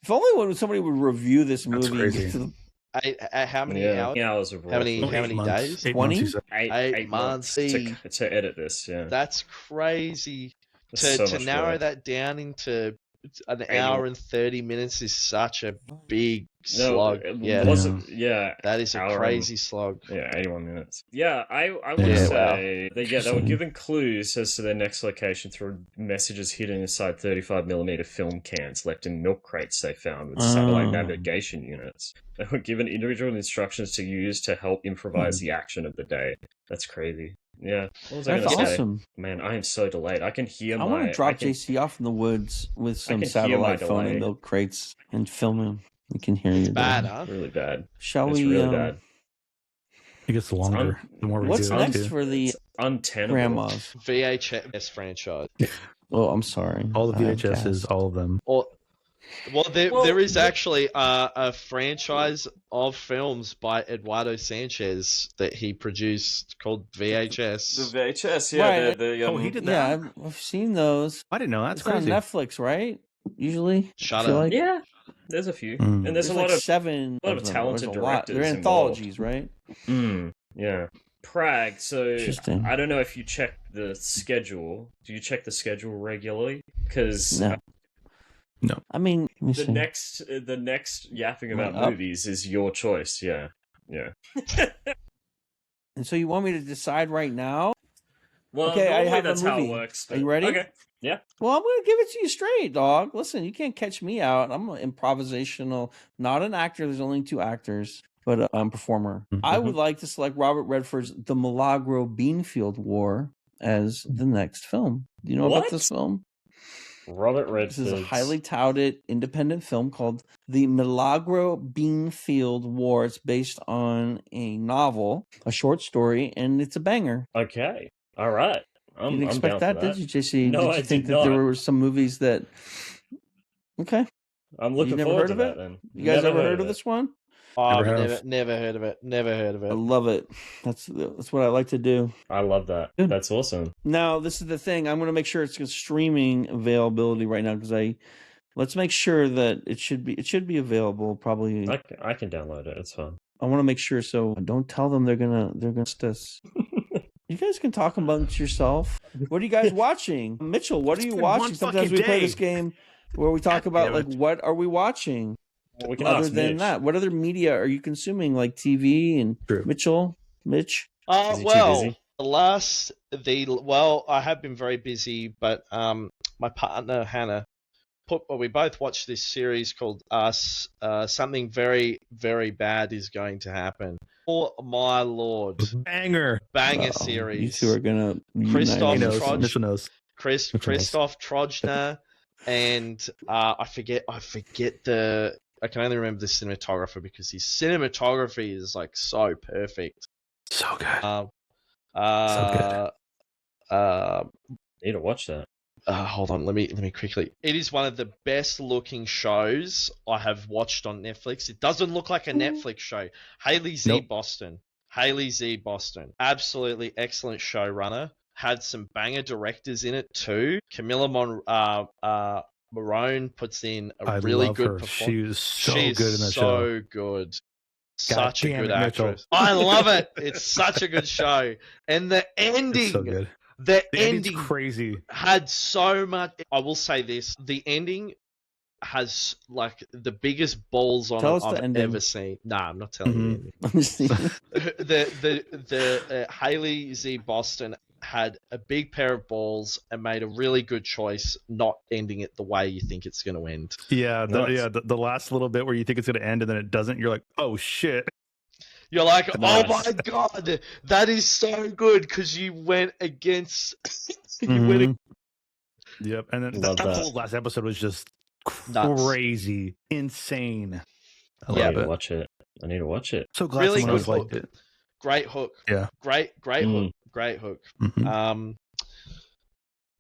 Speaker 2: if only when somebody would review this movie.
Speaker 3: How many
Speaker 1: hours of raw
Speaker 3: how many days?
Speaker 2: 20?
Speaker 1: 8 months to edit this. Yeah,
Speaker 3: that's crazy.
Speaker 1: That's
Speaker 3: to narrow that down into an hour and 30 minutes is such a big slog.
Speaker 1: That
Speaker 3: is a crazy slog.
Speaker 1: Yeah, 81 minutes. Yeah, I would say they were given clues as to their next location through messages hidden inside 35mm film cans left in milk crates they found with satellite navigation units. They were given individual instructions to use to help improvise the action of the day. That's crazy. Yeah. What was I going to say?
Speaker 2: Awesome.
Speaker 1: Man, I am so delayed. I can hear
Speaker 2: I want to drop JC off in the woods with some satellite phone and milk crates and film him. We can hear you.
Speaker 3: It's bad, huh?
Speaker 1: Really bad.
Speaker 2: Shall
Speaker 1: it's
Speaker 2: we?
Speaker 1: Really bad.
Speaker 4: It gets longer. The more we do.
Speaker 2: What's next for the
Speaker 1: untenable
Speaker 2: grandmas?
Speaker 3: VHS franchise.
Speaker 2: Oh, I'm sorry.
Speaker 4: All the VHSs, all of them.
Speaker 3: There is actually a franchise of films by Eduardo Sánchez that he produced called VHS.
Speaker 1: The VHS, yeah.
Speaker 2: Right.
Speaker 4: He did that.
Speaker 2: Yeah, I've seen those.
Speaker 4: I didn't know. That's
Speaker 2: it's
Speaker 4: crazy.
Speaker 2: On Netflix, right? Usually.
Speaker 3: Shut up.
Speaker 2: Like.
Speaker 1: Yeah, there's a few, and there's a lot of
Speaker 2: 7.
Speaker 1: A lot of talented directors.
Speaker 2: They're anthologies, right?
Speaker 1: Yeah. Prag. So I don't know if you check the schedule. Do you check the schedule regularly? Because
Speaker 4: no.
Speaker 2: I mean,
Speaker 1: the next yapping about movies is your choice. Yeah. Yeah.
Speaker 2: And so you want me to decide right now?
Speaker 1: Well,
Speaker 2: Okay, I
Speaker 1: normally
Speaker 2: have
Speaker 1: that's
Speaker 2: a movie.
Speaker 1: how it works.
Speaker 2: Are you ready?
Speaker 1: Okay. Yeah.
Speaker 2: Well, I'm going to give it to you straight, dog. Listen, you can't catch me out. I'm an improvisational, not an actor. There's only 2 actors, but a performer. I would like to select Robert Redford's The Milagro Beanfield War as the next film. Do you know about this film?
Speaker 1: Robert Redford.
Speaker 2: This is a highly touted independent film called The Milagro Beanfield War. It's based on a novel, a short story, and it's a banger.
Speaker 1: Okay. All right.
Speaker 2: You didn't expect that, did you, JC?
Speaker 1: No,
Speaker 2: did you
Speaker 1: I
Speaker 2: think
Speaker 1: did
Speaker 2: that
Speaker 1: not.
Speaker 2: there were some movies that... Okay.
Speaker 1: I'm looking forward to that then.
Speaker 2: You guys ever heard of this one?
Speaker 3: Oh, never heard of it. Never heard of it.
Speaker 2: I love it. That's what I like to do.
Speaker 1: I love that. That's awesome.
Speaker 2: Now, this is the thing. I'm going to make sure it's streaming availability right now because let's make sure that it should be available. Probably.
Speaker 1: I can download it. It's fine.
Speaker 2: I want to make sure. So don't tell them they're gonna us. You guys can talk amongst yourself. What are you guys watching? Mitchell, what are you watching? Sometimes we play this game where we talk about like what are we watching?
Speaker 1: Well, we can
Speaker 2: other than that, what other media are you consuming, like TV and Mitch?
Speaker 3: Well, I have been very busy, but my partner Hannah we both watched this series called Us. Something very, very bad is going to happen. Oh my lord!
Speaker 4: Banger
Speaker 3: series.
Speaker 2: You two are gonna
Speaker 3: Christoph
Speaker 2: Trojna
Speaker 3: Trojna, and I forget I can only remember the cinematographer because his cinematography is like so perfect.
Speaker 4: So good.
Speaker 3: So good.
Speaker 1: Need to watch that.
Speaker 3: Hold on, let me quickly. It is one of the best looking shows I have watched on Netflix. It doesn't look like a Netflix show. Haley Z Boston, absolutely excellent showrunner. Had some banger directors in it too. Camilla Morone puts in a really good performance.
Speaker 4: She's good in that show.
Speaker 3: So good. Such a good actress. I love it. It's such a good show. And the ending.
Speaker 4: It's so good.
Speaker 3: The ending
Speaker 4: crazy.
Speaker 3: Had so much. I will say this: the ending has like the biggest balls on it I've ever seen. Nah, I'm not telling you the ending. the Haley Z Boston had a big pair of balls and made a really good choice, not ending it the way you think it's going to end.
Speaker 4: Yeah, the last little bit where you think it's going to end and then it doesn't. You're like, oh shit.
Speaker 3: You're like, oh my god, that is so good because you went against.
Speaker 4: Yep, and then that whole last episode was just crazy, insane.
Speaker 1: I need to watch it.
Speaker 4: So glad really someone else liked it.
Speaker 3: Great hook.
Speaker 4: Yeah.
Speaker 3: Great hook. Great hook.
Speaker 2: I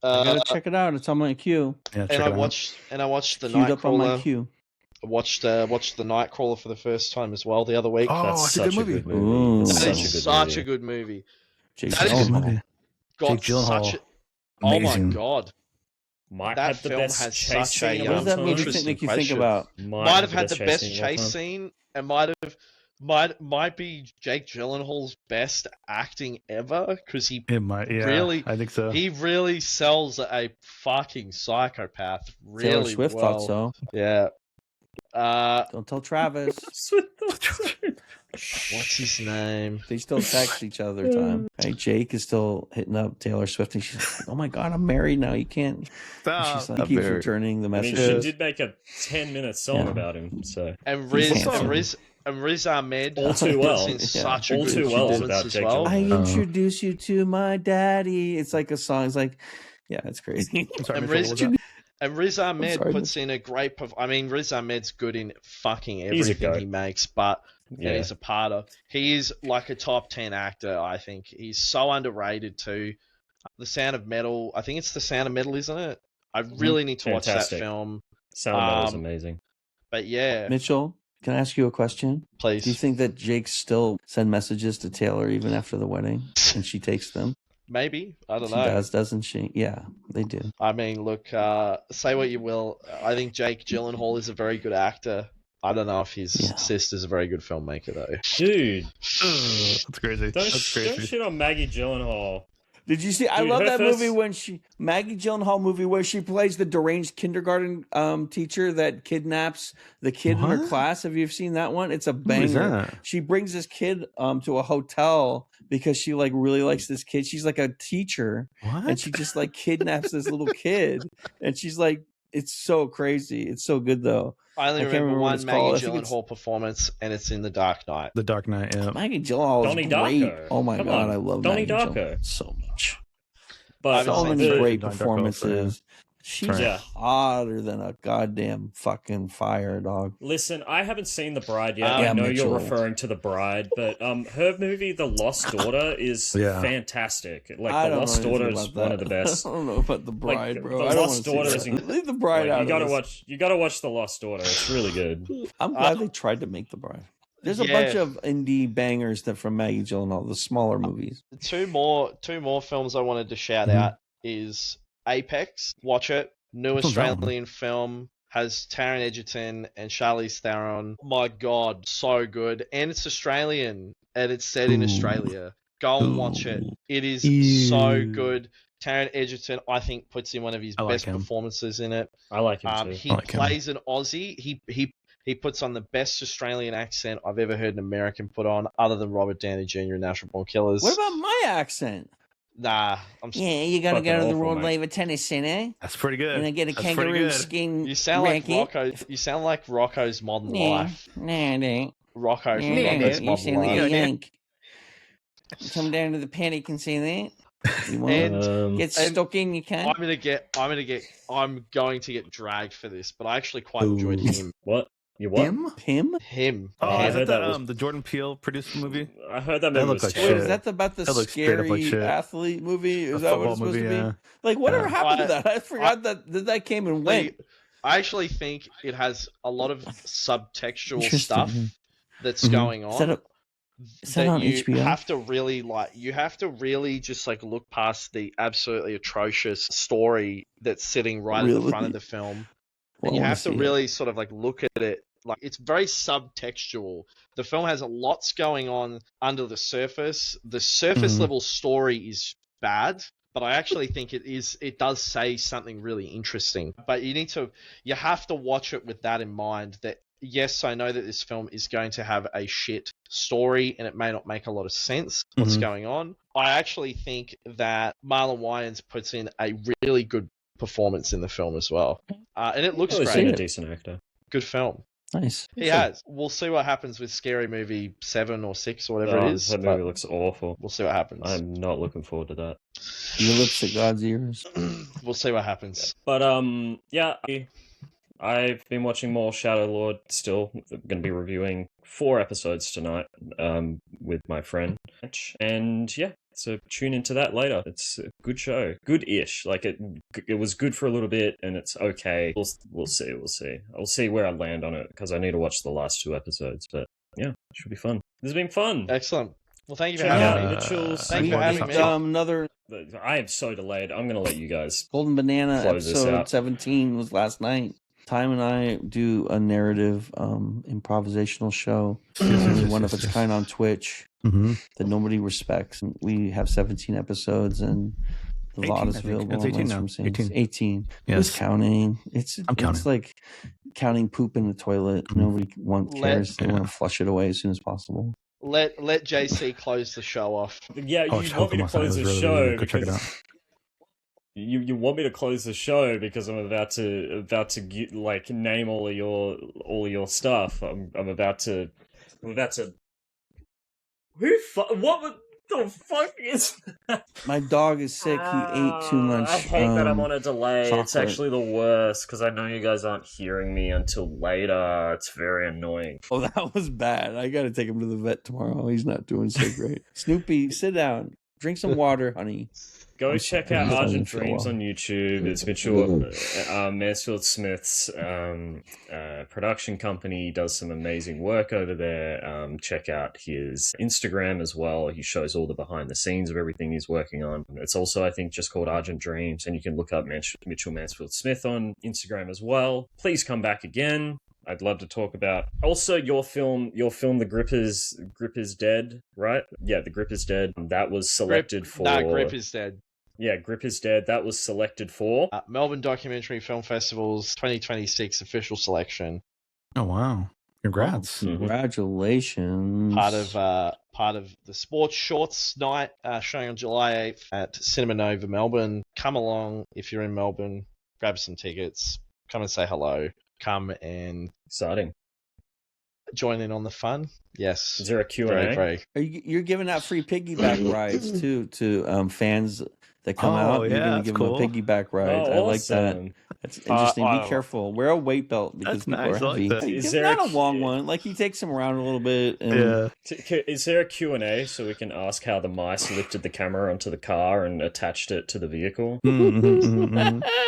Speaker 2: gotta check it out. It's on my queue.
Speaker 3: Yeah, I watched the Nightcrawler. I watched the Nightcrawler for the first time as well the other week.
Speaker 4: Oh, that's such a good movie.
Speaker 3: Such a good movie.
Speaker 2: Jake Gyllenhaal.
Speaker 3: Oh my god.
Speaker 1: That film has such a
Speaker 2: what does that make you think about?
Speaker 3: Might have had the best chase scene and might be Jake Gyllenhaal's best acting ever because really,
Speaker 4: I think so.
Speaker 3: He really sells a fucking psychopath really
Speaker 2: Taylor Swift
Speaker 3: well.
Speaker 2: thought so.
Speaker 3: Yeah.
Speaker 2: Don't tell Travis.
Speaker 3: What's his name?
Speaker 2: They still text each other all the time. Hey, Jake is still hitting up Taylor Swift, and she's like, "Oh my god, I'm married now. You can't." She's like, keeps returning the message.
Speaker 1: She did make a 10-minute song about him. So
Speaker 3: and Riz Ahmed
Speaker 1: all too well.
Speaker 3: Such a
Speaker 1: all
Speaker 3: good
Speaker 1: too well about Jake Gyllenhaal.
Speaker 2: I introduce you to my daddy. It's like a song. It's like, yeah, it's crazy.
Speaker 3: And Riz Ahmed puts in a great... Riz Ahmed's good in fucking everything he makes, but he's a part of... He is like a top 10 actor, I think. He's so underrated too. The Sound of Metal... I think it's The Sound of Metal, isn't it? I really need to watch that film.
Speaker 1: Sound of Metal is amazing.
Speaker 3: But yeah...
Speaker 2: Mitchell, can I ask you a question?
Speaker 3: Please.
Speaker 2: Do you think that Jake still send messages to Taylor even after the wedding and she takes them?
Speaker 3: Maybe. I don't know.
Speaker 2: She does, doesn't she? Yeah, they do.
Speaker 3: I mean, look, say what you will. I think Jake Gyllenhaal is a very good actor. I don't know if his sister's a very good filmmaker, though.
Speaker 1: Dude.
Speaker 4: That's crazy.
Speaker 1: Don't shit on Maggie Gyllenhaal.
Speaker 2: Did you see? I
Speaker 1: Dude,
Speaker 2: love
Speaker 1: her
Speaker 2: that
Speaker 1: first-
Speaker 2: movie when Maggie Gyllenhaal movie where she plays the deranged kindergarten teacher that kidnaps the kid in her
Speaker 4: What?
Speaker 2: class. Have you seen that one? It's a
Speaker 4: Who is
Speaker 2: banger.
Speaker 4: that?
Speaker 2: She brings this kid to a hotel because she like really likes this kid. She's like a teacher,
Speaker 4: What?
Speaker 2: and she just like kidnaps this little kid, and she's like, it's so crazy. It's so good though.
Speaker 3: I only
Speaker 2: I can't
Speaker 3: remember
Speaker 2: remember what
Speaker 3: one
Speaker 2: it's
Speaker 3: Maggie
Speaker 2: called. I think it's-
Speaker 3: Gyllenhaal performance, and it's in The Dark Knight.
Speaker 4: The Dark Knight. Yeah.
Speaker 2: Maggie Gyllenhaal is
Speaker 1: Donnie
Speaker 2: great.
Speaker 1: Darko.
Speaker 2: Oh my
Speaker 1: Come
Speaker 2: god,
Speaker 1: on.
Speaker 2: I love
Speaker 1: Donnie
Speaker 2: Maggie
Speaker 1: Darko.
Speaker 2: Gyllenhaal so much.
Speaker 1: But
Speaker 2: So
Speaker 3: seen
Speaker 2: many
Speaker 3: the-
Speaker 2: great
Speaker 4: Donnie Darko
Speaker 2: performances. She's
Speaker 1: Yeah.
Speaker 2: hotter than a goddamn fucking fire dog.
Speaker 1: Listen, I haven't seen The Bride yet.
Speaker 2: Yeah,
Speaker 1: I know
Speaker 2: Mitchell.
Speaker 1: you're referring to The Bride, but her movie, The Lost Daughter, is
Speaker 4: Yeah.
Speaker 1: fantastic. Like,
Speaker 2: I
Speaker 1: The
Speaker 2: don't
Speaker 1: Lost
Speaker 2: know anything
Speaker 1: Daughter is
Speaker 2: about that.
Speaker 1: one of the best.
Speaker 2: I don't know about the bride,
Speaker 1: Like,
Speaker 2: bro.
Speaker 1: The
Speaker 2: I don't
Speaker 1: Lost
Speaker 2: wanna
Speaker 1: Daughter
Speaker 2: see
Speaker 1: is
Speaker 2: that. Leave the bride
Speaker 1: Like,
Speaker 2: out.
Speaker 1: you gotta
Speaker 2: of this.
Speaker 1: watch. You gotta watch The Lost Daughter. It's really good.
Speaker 2: I'm glad they tried to make the bride. There's a
Speaker 3: Yeah.
Speaker 2: bunch of indie bangers that from Maggie Gyllenhaal, the smaller movies.
Speaker 3: Two more films I wanted to shout out is Apex. Watch it. New
Speaker 4: What's that one?
Speaker 3: Australian film. Has Taron Egerton and Charlize Theron. My God, so good. And it's Australian, and it's set in
Speaker 2: Ooh.
Speaker 3: Australia. Go and watch it. It is so
Speaker 4: Ew.
Speaker 3: good. Taron Egerton, I think, puts in one of his
Speaker 4: I like
Speaker 3: best
Speaker 4: him.
Speaker 3: performances in it.
Speaker 1: I like him too.
Speaker 3: He
Speaker 4: I like him.
Speaker 3: plays an Aussie. He puts on the best Australian accent I've ever heard an American put on, other than Robert Downey Jr. in Natural Born Killers.
Speaker 2: What about my accent?
Speaker 3: Nah,
Speaker 2: Yeah, you gotta
Speaker 1: Fucking
Speaker 2: go to the
Speaker 1: awful,
Speaker 2: Royal
Speaker 1: mate.
Speaker 2: Navy Tennis Center
Speaker 4: That's pretty good.
Speaker 2: and I get a
Speaker 4: That's pretty
Speaker 2: kangaroo
Speaker 4: good.
Speaker 2: skin
Speaker 3: You sound like
Speaker 2: racket.
Speaker 3: Rocco. You sound like Rocco's Modern
Speaker 2: Nah,
Speaker 3: Life.
Speaker 2: nah, nah.
Speaker 3: Rocco from
Speaker 2: Nah,
Speaker 3: Rocco's
Speaker 2: you
Speaker 3: Modern
Speaker 2: sound like a
Speaker 3: Life.
Speaker 2: yank. Come down to the paddock and see that. You want
Speaker 3: And
Speaker 2: get stuck in, you
Speaker 3: I'm
Speaker 2: can.
Speaker 3: going to get dragged for this, but I actually quite enjoyed
Speaker 4: Ooh.
Speaker 3: him.
Speaker 1: What? You what?
Speaker 2: Him?
Speaker 3: Him.
Speaker 4: Oh,
Speaker 1: I
Speaker 4: is
Speaker 1: heard
Speaker 4: that
Speaker 1: that was-
Speaker 4: the Jordan Peele produced movie?
Speaker 1: I heard that
Speaker 4: That
Speaker 1: movie
Speaker 4: looked
Speaker 1: was
Speaker 4: like
Speaker 2: Wait,
Speaker 1: terrible.
Speaker 2: is that about the
Speaker 4: That looks straight up like
Speaker 2: scary
Speaker 4: shit.
Speaker 2: athlete movie? Is
Speaker 4: A
Speaker 2: that what
Speaker 4: football
Speaker 2: it's supposed
Speaker 4: movie,
Speaker 2: to be?
Speaker 4: yeah.
Speaker 2: Like, whatever
Speaker 4: Yeah.
Speaker 2: happened to that? I forgot that came and went.
Speaker 3: I actually think it has a lot of subtextual
Speaker 2: Interesting.
Speaker 3: stuff that's
Speaker 4: Mhm.
Speaker 3: going on.
Speaker 2: Is that, is that on
Speaker 3: you
Speaker 2: HBO?
Speaker 3: have to really just like look past the absolutely atrocious story that's sitting right at the front of the film.
Speaker 2: Well,
Speaker 3: And you
Speaker 2: I wanna
Speaker 3: have to
Speaker 2: see it.
Speaker 3: really sort of like look at it. Like, it's very subtextual. The film has lots going on under the surface. The surface
Speaker 2: Mm-hmm.
Speaker 4: Mhm.
Speaker 3: level story is bad, but I actually think it does say something really interesting. But you have to watch it with that in mind, that yes, I know that this film is going to have a shit story and it may not make a lot of sense what's
Speaker 2: Mm-hmm.
Speaker 4: Mhm.
Speaker 3: going on. I actually think that Marlon Wayans puts in a really good performance in the film as well. And it looks
Speaker 1: He's
Speaker 3: great.
Speaker 1: been a
Speaker 2: it.
Speaker 1: decent actor.
Speaker 3: Good film.
Speaker 2: Nice.
Speaker 3: He has. We'll see what happens with Scary Movie 7 or 6 or whatever
Speaker 1: Oh,
Speaker 3: it is.
Speaker 1: that
Speaker 3: but
Speaker 1: movie looks awful.
Speaker 3: we'll see what happens.
Speaker 1: I'm not looking forward to that.
Speaker 2: Your lips at God's ears.
Speaker 3: We'll see what happens.
Speaker 1: But yeah, I've been watching more Shadow Lord. Still, I'm going to be reviewing 4 episodes tonight with my friend, and yeah. So tune into that later. It's a good show, good-ish. Like it was good for a little bit, and it's okay. We'll see. I'll see where I land on it because I need to watch the last 2 episodes. But yeah, it should be fun. This has been fun.
Speaker 3: Excellent. Well, thank you for
Speaker 1: Check
Speaker 3: having
Speaker 1: out
Speaker 3: me.
Speaker 1: Mitchell's.
Speaker 3: Thank you for having me.
Speaker 2: Another
Speaker 1: I am so delayed. I'm going to let you guys.
Speaker 2: Golden Banana
Speaker 1: Close this
Speaker 2: episode
Speaker 1: out.
Speaker 2: 17 was last night. Time and I do a narrative improvisational show. It's only one of its kind on Twitch
Speaker 4: Mm-hmm.
Speaker 2: that nobody respects. And we have 17 episodes and the
Speaker 4: 18,
Speaker 2: lot is
Speaker 4: I think.
Speaker 2: available
Speaker 4: It's
Speaker 2: on
Speaker 4: 18 now.
Speaker 2: From Saints.
Speaker 4: 18.
Speaker 2: 18. Who's
Speaker 4: Yes.
Speaker 2: counting? It's
Speaker 4: counting.
Speaker 2: like counting poop in the toilet.
Speaker 4: Mhm.
Speaker 2: Nobody cares. They
Speaker 4: Yeah.
Speaker 2: want to flush it away as soon as possible.
Speaker 3: Let JC close the show off.
Speaker 1: Yeah,
Speaker 4: Oh,
Speaker 1: you want me to
Speaker 4: Chocomo-san,
Speaker 1: close
Speaker 4: it
Speaker 1: the
Speaker 4: was really,
Speaker 1: show
Speaker 4: really good. Go check it
Speaker 1: because
Speaker 4: out.
Speaker 1: you want me to close the show because I'm about to like name all of your stuff. I'm about to. What the fuck is?
Speaker 2: My dog is sick. He ate too much.
Speaker 1: I hate that I'm on a delay. It's
Speaker 2: chocolate.
Speaker 1: actually the worst because I know you guys aren't hearing me until later. It's very annoying.
Speaker 2: Oh, that was bad. I got to take him to the vet tomorrow. He's not doing so great. Snoopy, sit down. Drink some water, honey.
Speaker 1: Go
Speaker 2: I'm
Speaker 1: check
Speaker 2: sorry,
Speaker 1: out
Speaker 2: that doesn't
Speaker 1: Argent
Speaker 2: feel
Speaker 1: Dreams
Speaker 2: well.
Speaker 1: on YouTube. It's Mitchell Mansfield-Smith's production company. He does some amazing work over there. Check out his Instagram as well. He shows all the behind the scenes of everything he's working on. It's also, I think, just called Argent Dreams, and you can look up Mitchell Mansfield-Smith on Instagram as well. Please come back again. I'd love to talk about. Also, your film, The Grip is Dead, right? Yeah, The Grip is Dead. That was selected for.
Speaker 3: Grip is Dead.
Speaker 1: Yeah, Grip is Dead. That was selected for
Speaker 3: Melbourne Documentary Film Festival's 2026 official selection.
Speaker 4: Oh wow! Congrats!
Speaker 2: Congratulations!
Speaker 3: Part of the sports shorts night showing on July 8th at Cinema Nova Melbourne. Come along if you're in Melbourne. Grab some tickets. Come and say hello. Come and
Speaker 1: exciting.
Speaker 3: Join in on the fun. Yes.
Speaker 1: Is there a Q&A?
Speaker 3: Very, very.
Speaker 2: You're giving out free piggyback rides too to fans that come out. You're going to give them a piggyback ride. I like that. That's interesting. Be careful. Wear a weight belt because people are heavy. Is there not a long one? Like he takes them around a little bit. And...
Speaker 1: Is there a Q&A so we can ask how the mice lifted the camera onto the car and attached it to the vehicle?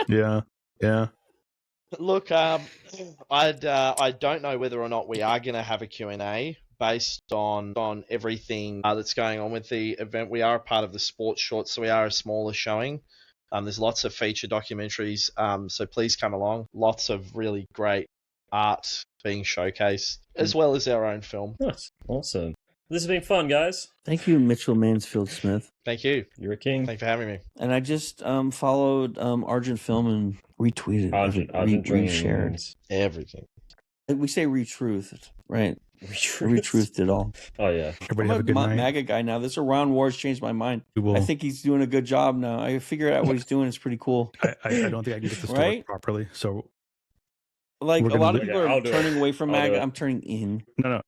Speaker 4: Yeah.
Speaker 3: Look, I don't know whether or not we are going to have a Q&A based on everything that's going on with the event. We are a part of the sports shorts, so we are a smaller showing. There's lots of feature documentaries, so please come along. Lots of really great art being showcased, as well as our own film.
Speaker 1: Nice. Awesome. This has been fun, guys.
Speaker 2: Thank you, Mitchell Mansfield-Smith.
Speaker 3: Thank you.
Speaker 1: You're a king.
Speaker 3: Thanks for having me.
Speaker 2: And I just followed Argent Film and retweeted, reshared
Speaker 3: everything.
Speaker 2: We say retruthed, right? Retruthed it all.
Speaker 1: Oh yeah.
Speaker 4: Everybody have a good night.
Speaker 2: MAGA guy now. This Iran war's changed my mind. I think he's doing a good job now. I figured out what he's doing. It's pretty cool.
Speaker 4: I don't think I can get this to work properly. So
Speaker 2: like a lot of people are turning away from MAGA. I'm turning in.
Speaker 4: No.